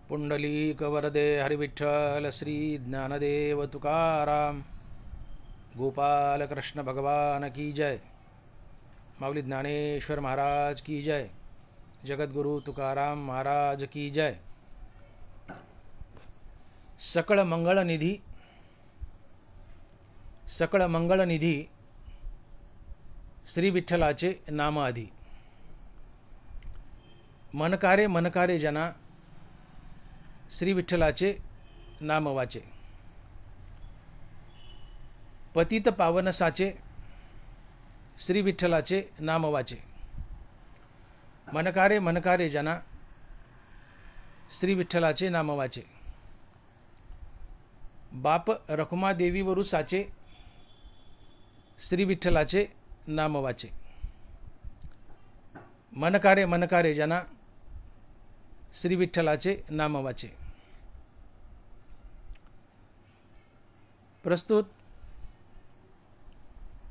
पुंडलीक वरदे हरिविठ्ठल श्री ज्ञानदेव तुकाराम गोपाल कृष्ण भगवान की जय। माऊली ज्ञानेश्वर महाराज की जय। जगद्गुरु तुकाराम महाराज की जय। सकळ मंगळनिधी, सकळ मंगळनिधी श्री विठ्ठलाचे नाम आधी। मनकारे मनकारे जना श्री विठ्ठलाचे नाम वाचे। पतित पावन साचे श्री विठ्ठलाचे नाम वाचे। मनकारे मनकारे जना श्री विठ्ठलाचे नाम वाचे। बाप रखुमादेवीवरू साचे श्री विठ्ठलाचे नाम वाचे। मनकारे मनकारे जना श्री विठ्ठलाचे नाम वाचे। प्रस्तुत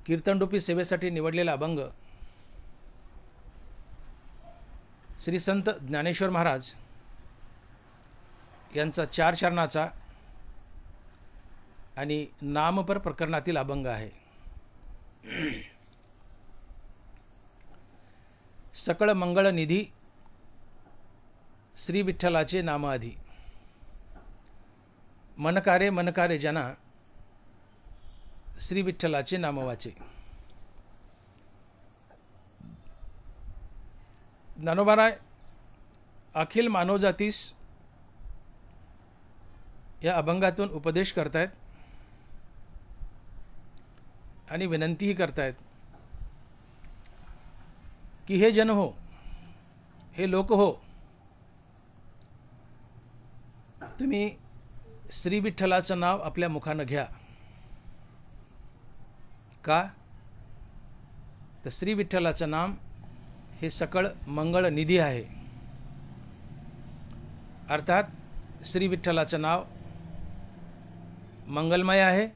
कीर्तनरूपी सेवेसाठी निवडलेला अभंग श्री संत ज्ञानेश्वर महाराज यांचा 4 चरणाचा आणि नामपर प्रकरणातील अभंग आहे। सकळ मंगळ निधी श्री विठ्ठलाचे नाम आधी। मनकारे मनकारे जना श्री विठ्ठलाचे नाम वाचे। ज्ञानोबाराय अखिल मानवजातीस या अभंगातून उपदेश करतायत आणि विनंतीही करतायत की हे जन हो, हे लोक हो, तुम्ही श्री विठ्ठलाचं नाव आपल्या मुखानं घ्या। का तर श्री विठ्ठलाचं नाम हे सकळ मंगळ निधी आहे। अर्थात श्री विठ्ठलाचं नाव मंगलमय आहे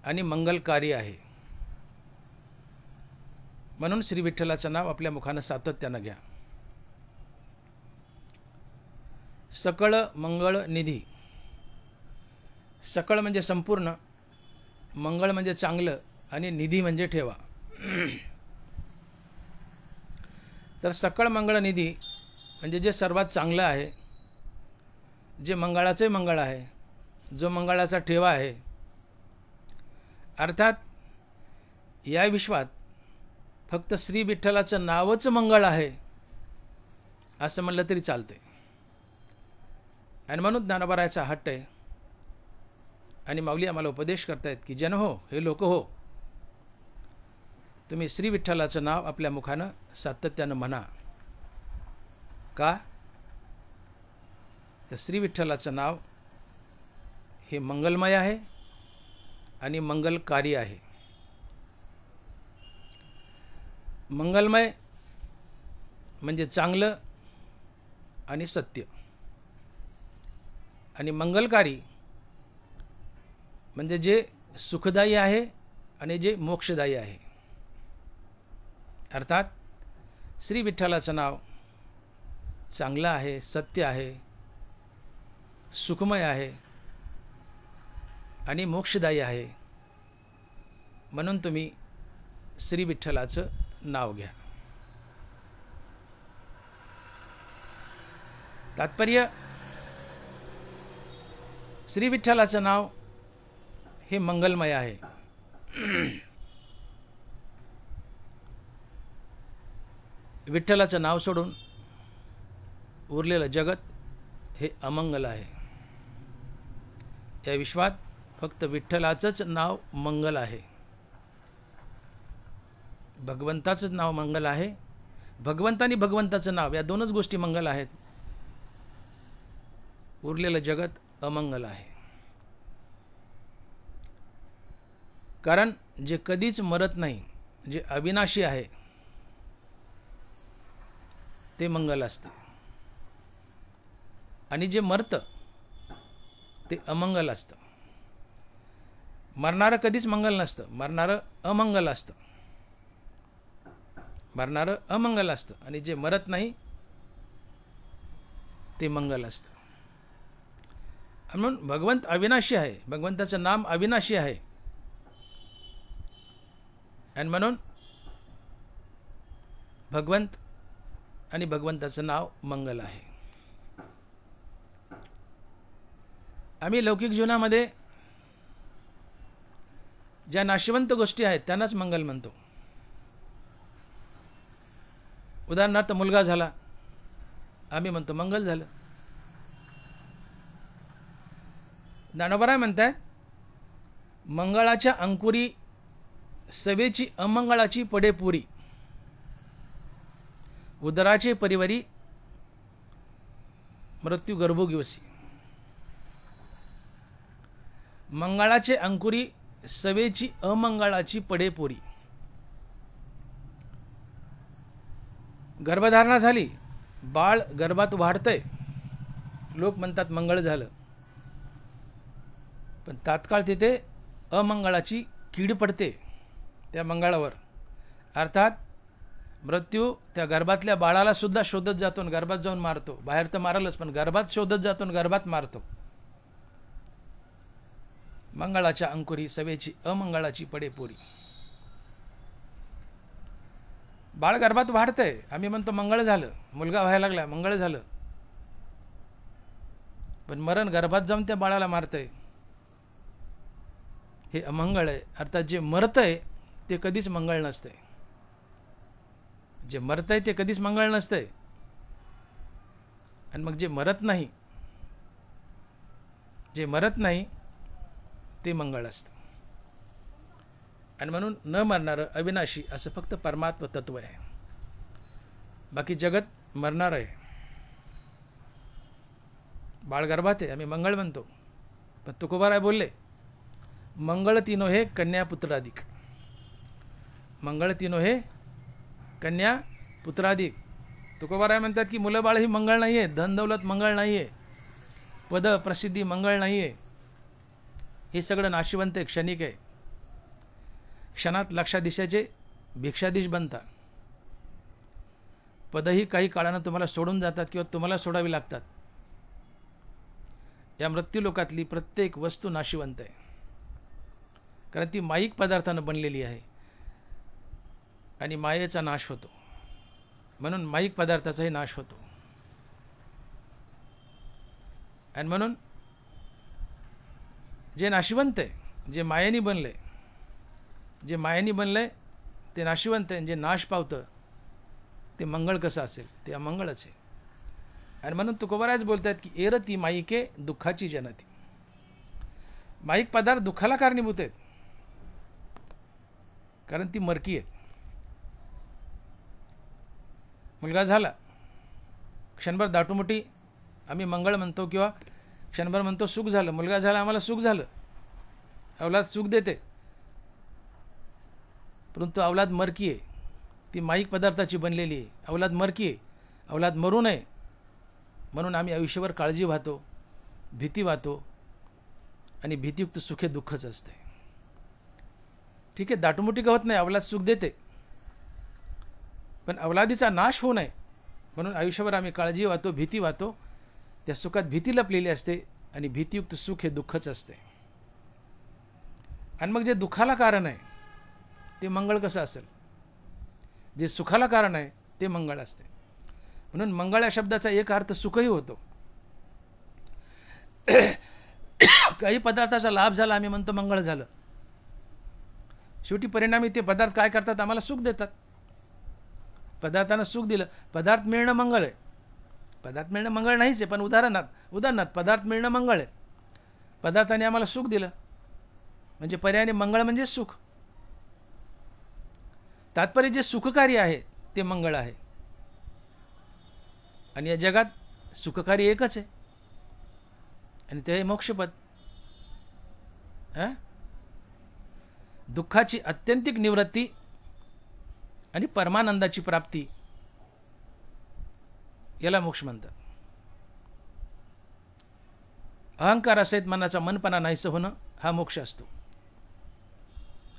आणि मंगलकारी आहे। म्हणून श्री विठ्ठलाचं नाव आपल्या मुखानं सातत्यानं घ्या। सकळ मंगळ निधी, सकळ म्हणजे संपूर्ण, मंगळ म्हणजे चांगलं आणि निधी म्हणजे ठेवा। तर सकळ मंगळ निधी म्हणजे जे सर्वात चांगलं आहे, जे मंगळाचे मंगळ आहे, जो मंगळाचा ठेवा आहे। अर्थात या विश्वात फक्त श्री विठ्ठलाचं नावच मंगळ आहे असं म्हणलं तरी चालते। आणि म्हणून ज्ञानोबारायाचा हट्ट आहे आणि माऊली आम्हाला उपदेश करतायत की जन हो, हे लोक हो, तुम्ही श्री विठ्ठलाचं नाव आपल्या मुखानं सातत्यानं म्हणा। का तर श्री विठ्ठलाचं नाव हे मंगलमय आहे आणि मंगलकारी आहे। मंगलमय म्हणजे चांगलं आणि सत्य, आणि मंगलकारी म्हणजे जे सुखदायी आहे आणि जे मोक्षदायी आहे। अर्थात श्री विठ्ठलाचं नाव चांगलं आहे, सत्य आहे, सुखमय आहे आणि मोक्षदायी आहे। म्हणून तुम्ही श्री विठ्ठलाचं नाव घ्या। तात्पर्य, श्री विठ्ठलाचं नाव हे मंगलमय आहे। विठ्ठलाचं नाव सोडून उरलेलं जगत हे अमंगल आहे। या विश्वात फक्त विठ्ठलाचंच नाव मंगल आहे, भगवंताचंच नाव मंगल आहे। भगवंत आणि भगवंताचं नाव या दोनच गोष्टी मंगल आहेत, उरलेलं जगत अमंगल आहे। कारण जे कधीच मरत नाही, जे अविनाशी आहे ते मंगल असते, आणि जे मरतं ते अमंगल असतं। मरणारं कधीच मंगल नसतं, मरणारं अमंगल असतं, मरणारं अमंगल असतं, आणि जे मरत नाही ते मंगल असतं. म्हणून भगवंत अविनाशी आहे, भगवंताचं नाम अविनाशी आहे, आणि म्हणून भगवंत आणि भगवंताचं नाव मंगल आहे. आम्ही लौकिक जीवनामध्ये ज्या नाशवंत गोष्टी आहेत त्यांनाच मंगल म्हणतो. उदाहरणार्थ मुलगा झाला, आम्ही म्हणतो मंगल झालं. ज्ञानोबराय म्हणतात, मंगळाच्या अंकुरी सवेची अमंगळाची पडे पुरी, उदराचे परिवारी मृत्यू गर्भोगिवसी. मंगळाचे अंकुरी सवेची अमंगळाची पडे पुरी. गर्भधारणा झाली, बाळ गर्भात वाढतंय, लोक म्हणतात मंगळ झालं, पण तात्काळ तिथे अमंगळाची कीड पडते त्या मंगळावर. अर्थात मृत्यू त्या गर्भातल्या बाळाला सुद्धा शोधत जातो आणि गर्भात जाऊन मारतो. बाहेर तर मारलच, पण गर्भात शोधत जातो आणि गर्भात मारतो. मंगळाच्या अंकुरी सवेची अमंगळाची पडे पुरी. बाळ गर्भात वाढतंय, आम्ही म्हणतो मंगळ झालं, मुलगा व्हायला लागला, मंगळ झालं, पण मरण गर्भात जाऊन त्या बाळाला मारतंय, हे अमंगळ आहे. अर्थात जे मरतंय ते कधीच मंगळ नसते. जे मरतंय ते कधीच मंगळ नसते, आणि मग जे मरत नाही, जे मरत नाही ते मंगळ असतं. आणि म्हणून न मरणारं अविनाशी असं फक्त परमात्म तत्व आहे. बाकी जगत मरणार आहे. बाळ गर्भात आहे, आम्ही मंगळ म्हणतो, पण तुकोबाराय बोलले मंगळ तिनो हे कन्या पुत्राधिक. मंगळ तिनो हे कन्या पुत्राधिक. तुकोबाराय म्हणतात की मुलं बाळ ही मंगळ नाही आहे, धन दौलत मंगळ नाही आहे, पद प्रसिद्धी मंगळ नाही आहे, हे सगळं नाशिवंत आहे, क्षणिक आहे. क्षणात लक्षाधीशाचे भिक्षाधीश बनता. पदही काही काळानं तुम्हाला सोडून जातात किंवा तुम्हाला सोडावी लागतात. या मृत्यूलोकातली प्रत्येक वस्तू नाशिवंत आहे, कारण ती माईक पदार्थानं बनलेली आहे आणि मायेचा नाश होतो. म्हणून माईक पदार्थाचाही नाश होतो. आणि म्हणून जे नाशिवंत आहे, जे मायेनी बनले, जे मायेनी बनले ते नाशिवंत आहे. जे नाश पावतं ते मंगळ कसं असेल, ते अमंगळच आहे. आणि म्हणून तुकोबारायच बोलतात की एरती माईके दुःखाची जनती. माईक पदार्थ दुःखाला कारणीभूत आहेत, कारण ती मरकी आहेत. मुलगा झाला, क्षणभर दाटूमुटी आम्ही मंगळ म्हणतो किंवा क्षणभर म्हणतो सुख झालं. मुलगा झाला, आम्हाला सुख झालं, अवलाद सुख देते, परंतु अवलाद मरकी आहे, ती माईक पदार्थाची बनलेली आहे. अवलाद मरकी आहे, अवलाद मरू नये म्हणून आम्ही आयुष्यभर काळजी वाहतो, भीती वाहतो, आणि भीतीयुक्त सुखे दुःखच असते. ठीक आहे, दाटूमुटी का होत नाही, अवलाद सुख देते, पण अवलादीचा नाश होऊ नये म्हणून आयुष्यभर आम्ही काळजी वाहतो, भीती वाहतो. त्या सुखात भीती लपलेली असते आणि भीतीयुक्त सुख हे दुःखच असते. आणि मग जे दुःखाला कारण आहे ते मंगळ कसं असेल? जे सुखाला कारण आहे ते मंगळ असते. म्हणून मंगळ या शब्दाचा एक अर्थ सुखही होतो. काही पदार्थाचा लाभ झाला, आम्ही म्हणतो मंगळ झालं. शेवटी परिणामी ते पदार्थ काय करतात, आम्हाला सुख देतात. पदार्थानं सुख दिलं, पदार्थ मिळणं मंगळ आहे. पदार्थ मिळणं मंगळ नाहीच आहे, पण उदाहरणार्थ पदार्थ मिळणं मंगळ आहे. पदार्थाने आम्हाला सुख दिलं म्हणजे पर्यायाने मंगळ म्हणजे सुख. तात्पर्य जे सुखकारी आहे ते मंगळ आहे. आणि या जगात सुखकारी एकच आहे, आणि ते मोक्षपद. दुःखाची अत्यंतिक निवृत्ती आणि परमानंदाची प्राप्ती याला मोक्ष म्हणतात. अहंकारासहित मनाचा मनपणा नाहीसं होणं हा मोक्ष असतो.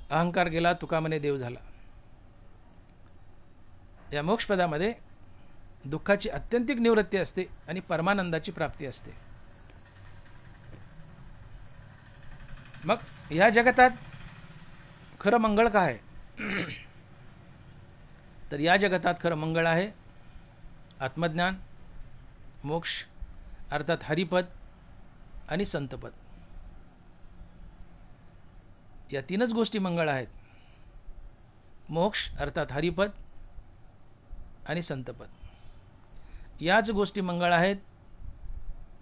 अहंकार गेला, तुका म्हणे देव झाला. या मोक्षपदामध्ये दुःखाची अत्यंतिक निवृत्ती असते आणि परमानंदाची प्राप्ती असते. मग ह्या जगतात खरं मंगळ काय आहे? तर या जगतात खरं मंगळ आहे आत्मज्ञान, मोक्ष अर्थात हरिपद आणि संतपद. या तीनच गोष्टी मंगळ आहेत. मोक्ष अर्थात हरिपद आणि संतपद. याच गोष्टी मंगळ आहेत.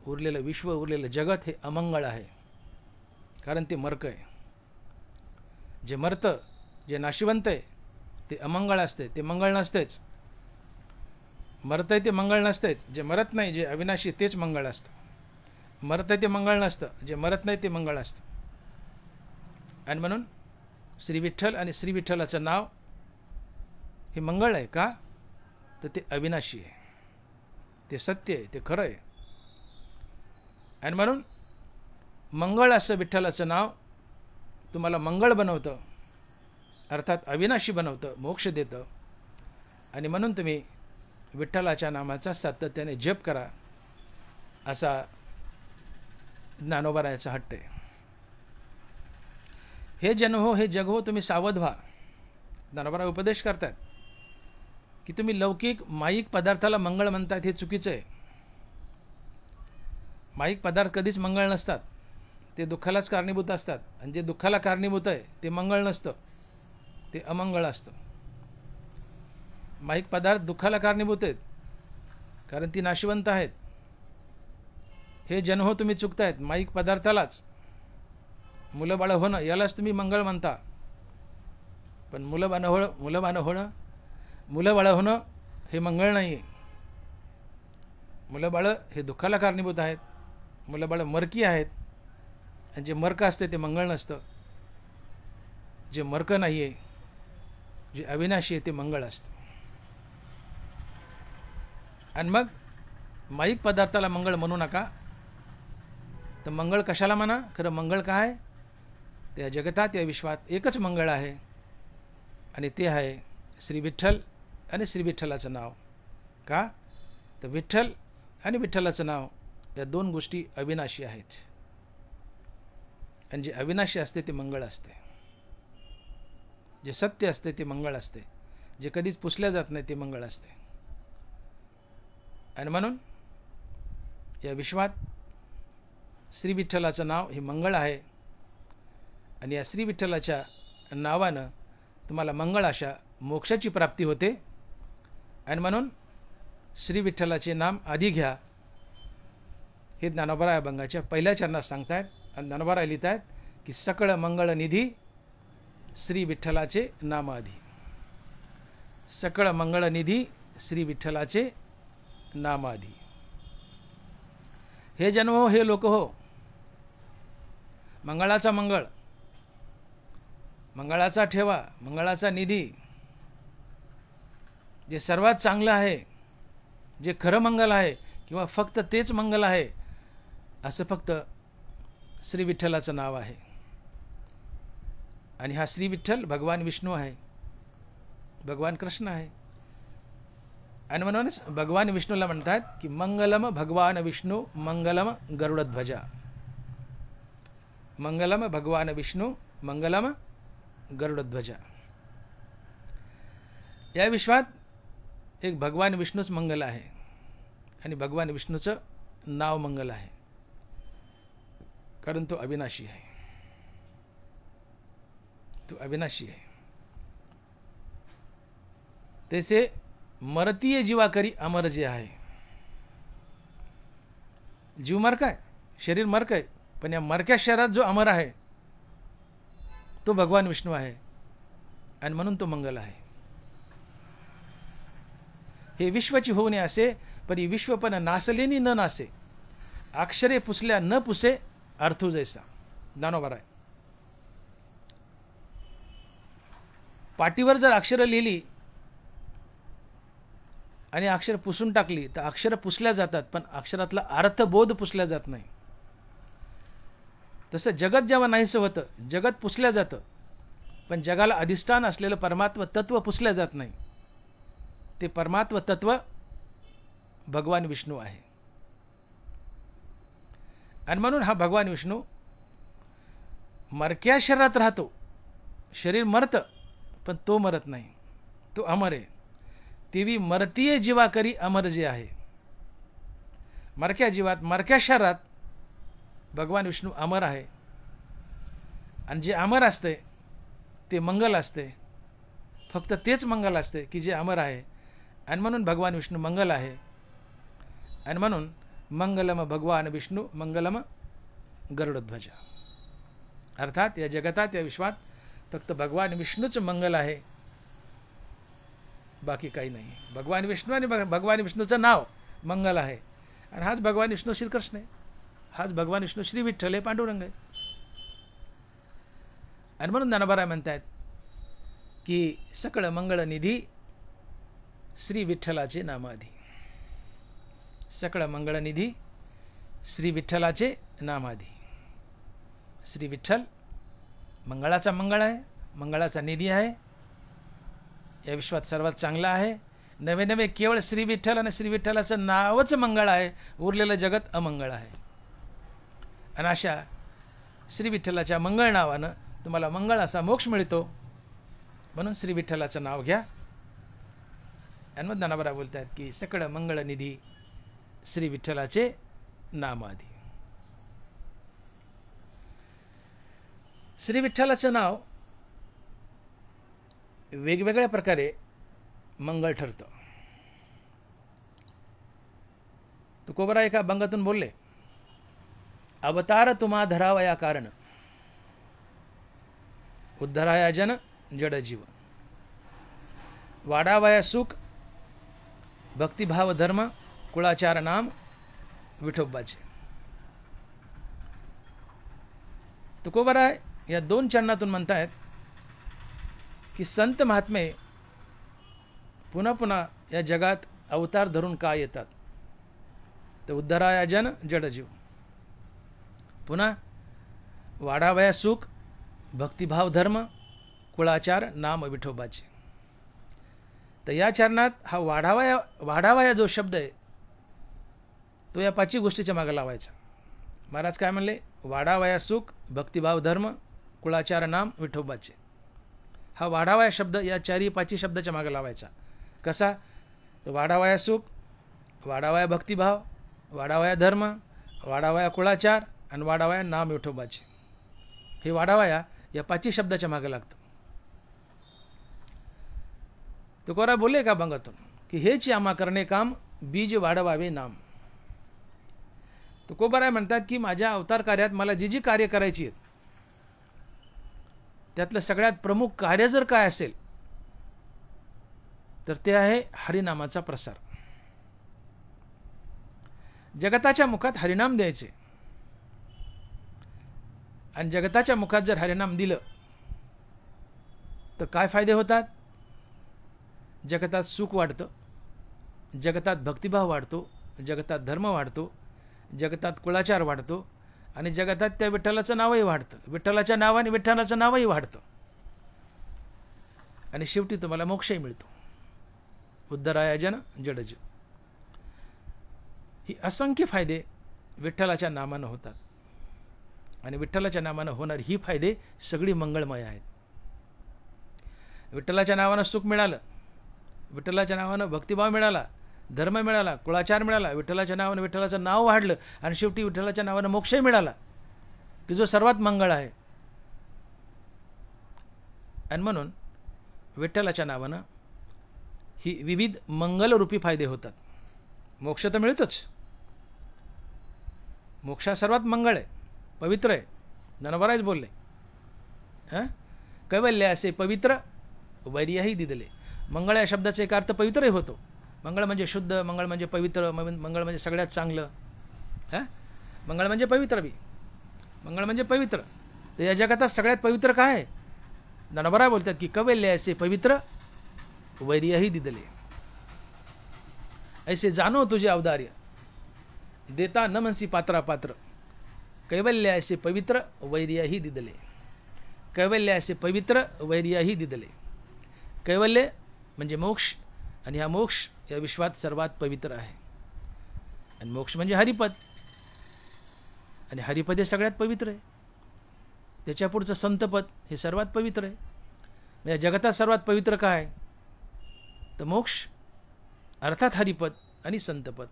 उरलेलं विश्व, उरलेलं जगत हे अमंगळ आहे, कारण ते मर्क आहे. जे मरतं, जे नाशिवंत आहे ते अमंगळ असते, ते मंगळ नसतेच. मरतंय ते मंगळ नसतेच. जे मरत नाही, जे अविनाशी, तेच मंगळ असतं. मरतंय ते मंगळ नसतं, जे मरत नाही ते मंगळ असतं. आणि म्हणून श्री विठ्ठल आणि श्री विठ्ठलाचं नाव हे मंगळ आहे. का? तर ते अविनाशी आहे, ते सत्य आहे, ते खरं आहे. आणि म्हणून मंगळ असं विठ्ठलाचं नाव तुम्हाला मंगळ बनवतं, अर्थात अविनाशी बनवतं, मोक्ष देतं. आणि म्हणून तुम्ही विठ्ठलाच्या नामाचा सातत्याने जप करा, असा ज्ञानोबारायाचा हट्ट आहे. हे जन हो, हे जग हो, तुम्ही सावध व्हा. ज्ञानोबाराय उपदेश करतात की तुम्ही लौकिक माईक पदार्थाला मंगळ म्हणतात, हे चुकीचं आहे. माईक पदार्थ कधीच मंगळ नसतात, ते दुःखालाच कारणीभूत असतात. आणि जे दुःखाला कारणीभूत आहे ते मंगळ नसतं, ते अमंगळ असतं. माईक पदार्थ दुःखाला कारणीभूत आहेत, कारण ती नाशिवंत आहेत. हे जन हो, तुम्ही चुकतायत. माईक पदार्थालाच, मुलं बाळं होणं यालाच तुम्ही मंगळ म्हणता. पण मुलं बाळं होणं हे मंगळ नाही आहे. मुलं बाळं हे दुःखाला कारणीभूत आहेत. मुलं बाळं मर्की आहेत. आणि जे मर्क असते ते मंगळ नसतं. जे मर्क नाही आहे, जे अविनाशी आहे, ते मंगळ असतं. आणि मग माईक पदार्थाला मंगळ म्हणू नका. तर मंगळ कशाला म्हणा? खरं मंगळ काय? त्या जगतात, या विश्वात एकच मंगळ आहे, आणि ते आहे श्री विठ्ठल आणि श्री विठ्ठलाचं नाव. का? तर विठ्ठल आणि विठ्ठलाचं नाव या दोन गोष्टी अविनाशी आहेत. आणि जे अविनाशी असते ते मंगळ असते. जे सत्य असते ते मंगळ असते. जे कधीच पुसल्या जात नाही ते मंगळ असते. आणि म्हणून या विश्वात श्री विठ्ठलाचं नाव हे मंगळ आहे. आणि या श्री विठ्ठलाच्या नावानं तुम्हाला मंगळ अशा मोक्षाची प्राप्ती होते. आणि म्हणून श्री विठ्ठलाचे नाम आधी घ्या, हे ज्ञानोबाराय अभंगाच्या पहिल्या चरणात सांगतायत. आणि ज्ञानोबाराय लिहित आहेत की सकळ मंगळ निधी श्री विठ्ठलाचे नाम आधी. सकळ मंगळ निधी श्री विठ्ठलाचे नाम आधी. हे जन हो, हे लोक हो, मंगळाचा मंगळ, मंगळाचा ठेवा, मंगळाचा निधी, जे सर्वात चांगलं आहे, जे खरं मंगल आहे, किंवा फक्त तेच मंगल आहे, असं फक्त श्री विठ्ठलाचं नाव आहे. आणि हा श्री विठ्ठल भगवान विष्णू आहे, भगवान कृष्ण आहे. आणि म्हणूनच भगवान विष्णूला म्हणतात की मंगलम भगवान विष्णू मंगलम गरुडध्वजा. मंगलम भगवान विष्णू मंगलम गरुडध्वजा. या विश्वात एक भगवान विष्णूच मंगल आहे, आणि भगवान विष्णूचं नाव मंगल आहे, कारण तो अविनाशी आहे. तो अविनाशी आहे. तैसे मरतीय जीवा करी अमर जे आहे. जीव मरक आहे, शरीर मरक आहे, पण या मरक्या शरीरात जो अमर आहे तो भगवान विष्णू आहे. आणि म्हणून तो मंगल आहे. हे विश्वची होऊ नये असे, पण ही विश्व पण नासलेनी न नासे, अक्षरे पुसल्या न पुसे, अर्थू जैसा. ज्ञानोबाराय. पाटीवर जर अक्षरं लिहिली आणि अक्षर पुसून टाकली तर अक्षरं पुसल्या जातात, पण अक्षरातला अर्थबोध पुसल्या जात नाही. तसं जगत जेव्हा नाहीसं होतं, जगत पुसल्या जातं, पण जगाला अधिष्ठान असलेलं परमात्म तत्व पुसल्या जात नाही. ते परमात्म तत्व भगवान विष्णू आहे. आणि म्हणून हा भगवान विष्णू मरक्या शरीरात राहतो. शरीर मरतं पण तो मरत नाही, तो अमर आहे. तेवी मरतीये जीवा करी अमर जे आहे. मरक्या जीवात मरक्या शरीरात भगवान विष्णू अमर आहे. आणि जे अमर असते ते मंगल असते. फक्त तेच मंगल असते की जे अमर आहे. आणि म्हणून भगवान विष्णू मंगल आहे. आणि म्हणून मंगलम भगवान विष्णू मंगलम गरुडध्वज. अर्थात या जगतात या विश्वात फक्त भगवान विष्णूच मंगल आहे, बाकी काही नाही. भगवान विष्णू आणि भगवान विष्णूचं नाव मंगल आहे. आणि हाच भगवान विष्णू श्रीकृष्ण आहे. हाच भगवान विष्णू श्री विठ्ठल आहे, पांडुरंग आहे. आणि म्हणून ज्ञानोबा म्हणतायत की सकळ मंगळ निधी श्री विठ्ठलाचे नामाधी. सकळ मंगळ निधी श्री विठ्ठलाचे नामाधी. श्री विठ्ठल मंगळाचा मंगळ आहे, मंगळाचा निधी आहे. या विश्वात सर्वात चांगला आहे. नवे नवे केवळ श्री विठ्ठल आणि श्री विठ्ठलाचं नावच मंगळ आहे. उरलेलं जगत अमंगळ आहे. आणि अशा श्री विठ्ठलाच्या मंगळ नावानं तुम्हाला मंगळ असा मोक्ष मिळतो. म्हणून श्री विठ्ठलाचं नाव घ्या. आणि मग ज्ञानोबा बोलतात की सकळ मंगळ निधी श्री विठ्ठलाचे नामाधी. श्री विठ्ठलाचं नाव वेगवेगळ्या प्रकारे मंगळ ठरतं. तुकोबरा एका अभंगातून बोलले, अवतार तुम्हा धरावया कारण, उद्धराया जन जड जीव, वाढावया सुख भक्तिभाव धर्म, कुळाचार नाम विठोबाचे. तुकोबरा या दोन चरणातून म्हणतायत की संत महात्मे पुन्हा पुन्हा या जगात अवतार धरून का येतात. तर उद्धराया जन जडजीव, पुन्हा वाढावया सुख भक्तिभाव धर्म, कुळाचार नाम विठोबाचे. तर या चरणात हा वाढावया जो शब्द आहे तो या पाचही गोष्टीच्या मागे लावायचा. महाराज काय म्हणले, वाढावया सुख भक्तिभाव धर्म, कुळाचार नाम विठोबाचे. हा वाढावया शब्द या चारी पाचही शब्दाच्या मागे लावायचा. कसा, तर वाढावया सुख, वाढावया भक्तिभाव, वाढावया धर्म, वाढावया कुळाचार आणि वाढावया नाम विठोबाचे. हे वाढावया या पाचही शब्दाच्या मागे लागतं. तुकोबरा बोलले का अभंगातून की हेच आम्हा करणे काम, बीज वाढवावे नाम. तुकोबरा म्हणतात की माझ्या अवतार कार्यात मला जी जी कार्य करायची आहेत त्यातलं सगळ्यात प्रमुख कार्य जर काय असेल तर ते आहे हरिनामाचा प्रसार. जगताच्या मुखात हरिनाम द्यायचे. आणि जगताच्या मुखात जर हरिनाम दिलं तर काय फायदे होतात. जगतात सुख वाढतं, जगतात भक्तिभाव वाढतो, जगतात धर्म वाढतो, जगतात कुळाचार वाढतो आणि जगतात त्या विठ्ठलाचं नावही वाढतं. विठ्ठलाच्या नावाने विठ्ठलाचं नावही वाढतं आणि शेवटी तुम्हाला मोक्षही मिळतो. उद्धराया जन जडजीव. ही असंख्य फायदे विठ्ठलाच्या नामानं होतात. आणि विठ्ठलाच्या नावानं होणारी ही फायदे सगळी मंगळमय आहेत. विठ्ठलाच्या नावानं सुख मिळालं, विठ्ठलाच्या नावानं भक्तिभाव मिळाला, धर्म मिळाला, कुळाचार मिळाला, विठ्ठलाच्या नावानं विठ्ठलाचं नाव वाढलं आणि शेवटी विठ्ठलाच्या नावानं मोक्षही मिळाला की जो सर्वात मंगळ आहे. आणि म्हणून विठ्ठलाच्या नावानं ही विविध मंगलरूपी फायदे होतात. मोक्ष तर मिळतोच. मोक्ष सर्वात मंगळ आहे, पवित्र आहे. ज्ञानोबाराज बोलले, कैवल्य असे पवित्र वैर्यही दिदले. मंगळ या शब्दाचा एक अर्थ पवित्रही होतो. मंगळ म्हणजे शुद्ध, मंगळ म्हणजे पवित्र, मंगळ म्हणजे सगळ्यात चांगलं. मंगळ म्हणजे पवित्र बी, मंगळ म्हणजे पवित्र. तर या जगातात सगळ्यात पवित्र काय आहे. ज्ञानोबा बोलतात की कैवल्य असे पवित्र वैर्यही दिदले. ऐसे जानो तुझे अवदार्य, देता न मनसी पात्रा पात्र. कैवल्य असे पवित्र वैर्यही दिदले. कैवल्य असे पवित्र वैर्यही दिदले. कैवल्य म्हणजे मोक्ष आणि हा मोक्ष या विश्वात सर्वात पवित्र आहे. आणि मोक्ष म्हणजे हरिपद, आणि हरिपद हे सगळ्यात पवित्र आहे. त्याच्या पुढचं संतपद हे सर्वात पवित्र आहे. म्हणजे जगतात सर्वात पवित्र काय? तर मोक्ष अर्थात हरिपद आणि संतपद,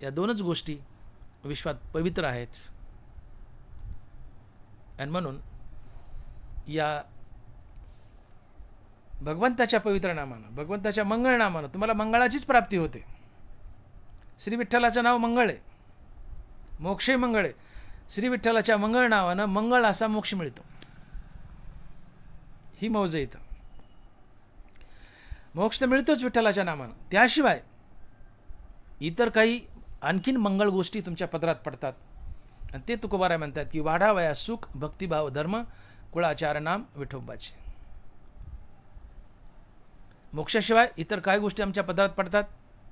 या दोनच गोष्टी विश्वात पवित्र आहेत. आणि म्हणून या भगवंताच्या पवित्र नामानं, भगवंताच्या मंगळ नामानं तुम्हाला मंगळाचीच प्राप्ती होते. श्री विठ्ठलाचं नाव मंगळ आहे, मोक्षही मंगळ आहे. श्री विठ्ठलाच्या मंगळ नावानं मंगळ असा मोक्ष मिळतो. ही मौज आहे इथं. मोक्ष तर मिळतोच विठ्ठलाच्या नामानं, त्याशिवाय इतर काही आणखीन मंगळ गोष्टी तुमच्या पदरात पडतात. आणि ते तुकोबाराय म्हणतात की वाढावया सुख भक्तिभाव धर्म कुळाचार नाम विठोबाचे. मोक्षाशिवाय इतर काय गोष्टी आमच्या पदरात पडतात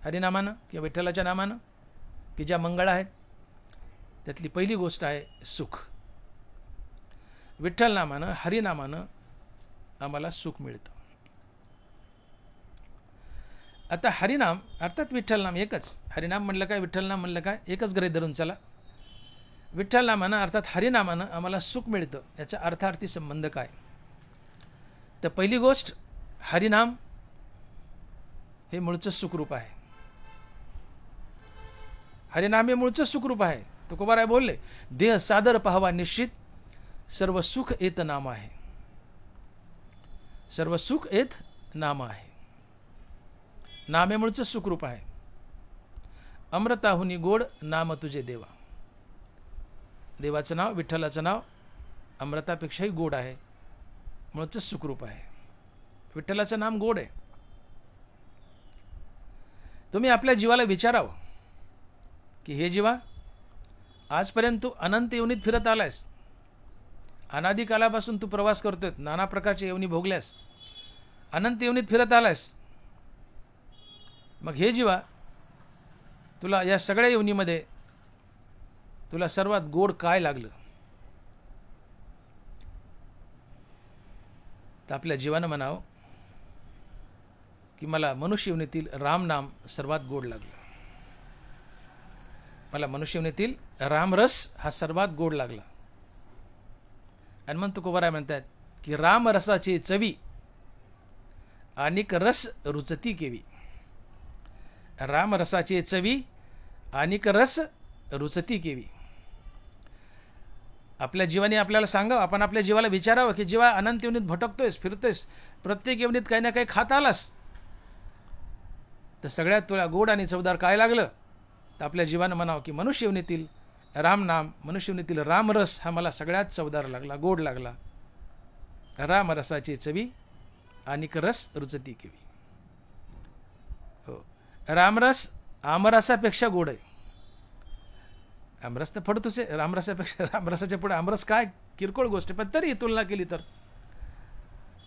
हरिनामानं किंवा विठ्ठलाच्या नामानं की ज्या मंगळ आहेत. त्यातली पहिली गोष्ट आहे सुख. विठ्ठल नामानं, हरिनामानं आम्हाला सुख मिळतं. आता हरिनाम अर्थात विठ्ठल नाम एकच. हरिनाम म्हणलं काय, विठ्ठल नाम म्हणलं काय, एकच गृहीत धरून चला. विठ्ठल नामानं अर्थात हरिनामानं आम्हाला सुख मिळतं. याचा अर्थार्थी संबंध काय? तर पहिली गोष्ट, हरिनाम हे मूळचं सुखरूप आहे. हरिनाम हे मूळचं सुखरूप आहे. तुकोबाराय बोलले, देह सादर पाहावा निश्चित, सर्व सुख येत नाम आहे. सर्व सुख येत नाम आहे. नाम हे मूळचं सुखरूप आहे. अमृताहुनी गोड नाम तुझे देवा. देवाचं नाव, विठ्ठलाचं नाव अमृतापेक्षाही गोड आहे, मूळचं सुखरूप आहे. विठ्ठलाचं नाम गोड आहे. तुम्ही आपल्या जीवाला विचारावं की हे जीवा, आजपर्यंत तू अनंत योनीत फिरत आलायस. अनादिकालापासून तू प्रवास करतोय, नाना प्रकारच्या योनी भोगल्यास, अनंत योनीत फिरत आलायस. मग हे जीवा, तुला या सगळ्या योनीमध्ये तुला सर्वात गोड काय लागलं? तर आपल्या जीवानं म्हणावं की मला मनुष्य योनीतील रामनाम सर्वात गोड लागलं. मला मनुष्य योनीतील रामरस हा सर्वात गोड लागला. आणि मग तुकोबाराय म्हणतात की रामरसाची चवी अनिक रस रुचती केवी. रामरसाची चवी अनिक रस रुचती केवी. आपल्या जीवाने आपल्याला सांगावं, आपण आपल्या जीवाला विचारावं की जीवा अनंत योनीत भटकतोयस, फिरतोयस, प्रत्येक योनीत काही ना काही खात आलास, तर सगळ्यात तुला गोड आणि चवदार काय लागलं? तर आपल्या जीवानं म्हणावं की मनुष्य योनीतील रामनाम, मनुष्य योनीतील रामरस हा मला सगळ्यात चवदार लागला, गोड लागला. रामरसाची चवी अनिक रस रुचती केवी. हो, रामरस आमरसापेक्षा गोड आहे. आमरस तर फडतोच आहे, रामरसापेक्षा, रामरसाच्या पुढे आमरस काय किरकोळ गोष्ट, पण तरी तुलना केली तर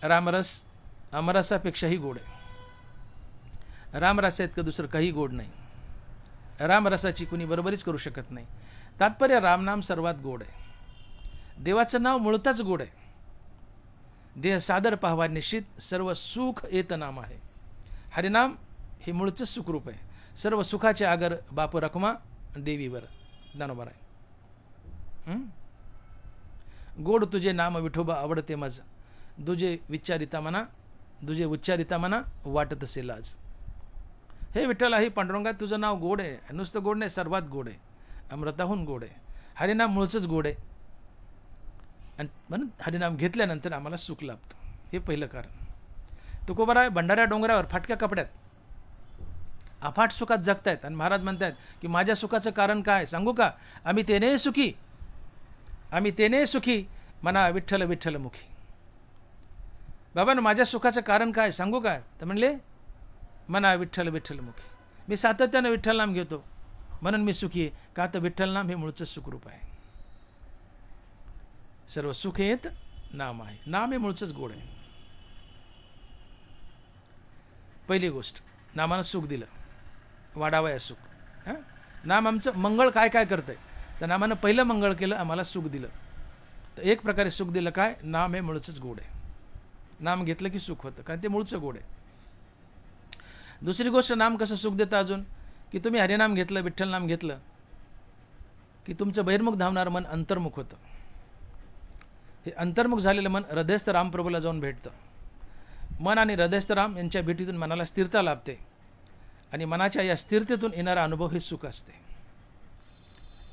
रामरस आमरसापेक्षाही गोड आहे. रामरसा इतकं दुसरं काही गोड नाही. रामरसाची कुणी बरोबरीच करू शकत नाही. तात्पर्य रामनाम सर्वात गोड आहे. देवाचं नाव मुळताच गोड आहे. देह सादर पाहावा निश्चित, सर्व सुख येत नाम आहे. हरिनाम हे मूळचं सुखरूप आहे. सर्व सुखाचे आगर बाप रखमा देवीवर. ज्ञानोबा गोड तुझे नाम विठोबा आवडते मज, तुझे विचारिता म्हणा, तुझे उच्चारिता म्हणा वाटत असेल आज. हे विठ्ठल आहे पांडुरंगा, तुझं नाव गोड आहे. नुसतं गोड नाही, सर्वात गोड आहे, अमृताहून गोड आहे. हरिनाम मूळचंच गोड आहे. आणि म्हणून हरिनाम घेतल्यानंतर आम्हाला सुख लाभतं. हे पहिलं कारण. तुकोबाराय भंडाऱ्या डोंगरावर फाटक्या कपड्यात अफाट सुखात जगतायत आणि महाराज म्हणतात की माझ्या सुखाचं कारण काय सांगू का? आम्ही तेने सुखी, आम्ही तेने सुखी म्हणा विठ्ठल विठ्ठल मुखी. बाबा माझ्या सुखाचं कारण काय सांगू का? तर म्हणले म्हणा विठ्ठल विठ्ठल मुखी. मी सातत्यानं विठ्ठल नाम घेतो म्हणून मी सुखी आहे. का तर विठ्ठल नाम हे मूळचं सुखरूप आहे. सर्व सुख येत नाम आहे. नाम हे मूळचंच गोड आहे. पहिली गोष्ट, नामानं सुख दिलं, वाढावया सुख. हां, नाम आमचं मंगळ काय काय करतंय? तर नामानं पहिलं मंगळ केलं, आम्हाला सुख दिलं. तर एक प्रकारे सुख दिलं काय? नाम हे मूळचंच गोड आहे. नाम घेतलं की सुख होतं, कारण ते मूळचं गोड आहे. दुसरी गोष्ट, नाम कसं सुख देतं अजून? की तुम्ही हरिनाम घेतलं, विठ्ठल नाम घेतलं की तुमचं बहिर्मुख धावणारं मन अंतर्मुख होतं. हे अंतर्मुख झालेलं मन हृदयस्थ रामप्रभूला जाऊन भेटतं. मन आणि हृदयस्थ राम यांच्या भेटीतून मनाला स्थिरता लाभते आणि मनाच्या या स्थिरतेतून येणारा अनुभव हे सुख असते.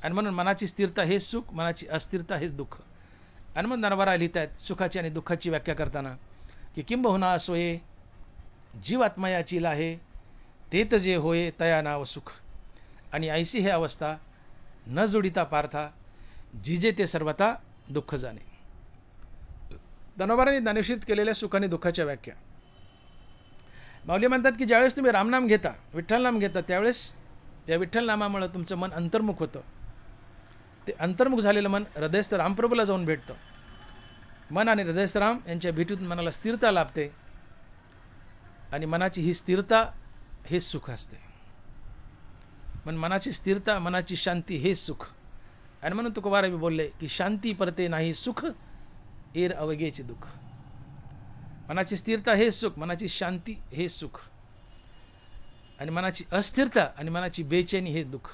आणि म्हणून मनाची स्थिरता हेच सुख, मनाची अस्थिरता हेच दुःख. आणि म्हणून ज्ञानोबा लिहित आहेत सुखाची आणि दुःखाची व्याख्या करताना की किंबहुना सोये जीवात्मयाची लाहे तेत जे होये तया नाव सुख. आणि ऐसी हे अवस्था न जोडिता पार्था जिजे ते सर्वथा दुःख जाणे. ज्ञानोबांनी ज्ञानेश्वरीत केलेल्या सुख आणि दुःखाच्या व्याख्या. माऊली म्हणतात की ज्यावेळेस तुम्ही रामनाम घेता, विठ्ठल नाम घेता, त्यावेळेस या विठ्ठल नामामुळे तुमचं मन अंतर्मुख होतं. ते अंतर्मुख झालेलं मन हृदयस्थ रामप्रभूला जाऊन भेटतं. मन आणि हृदयस्थ राम यांच्या भेटीतून मनाला स्थिरता लाभते आणि मनाची ही स्थिरता हेच सुख असते. पण मनाची स्थिरता, मनाची शांती हेच सुख. आणि म्हणून तुकोबाराबी बोलले की शांती परते नाही सुख एर अवघेचे दुःख. मनाची स्थिरता हेच सुख, मनाची शांती हेच सुख, आणि मनाची अस्थिरता आणि मनाची बेचैनी हे दुःख.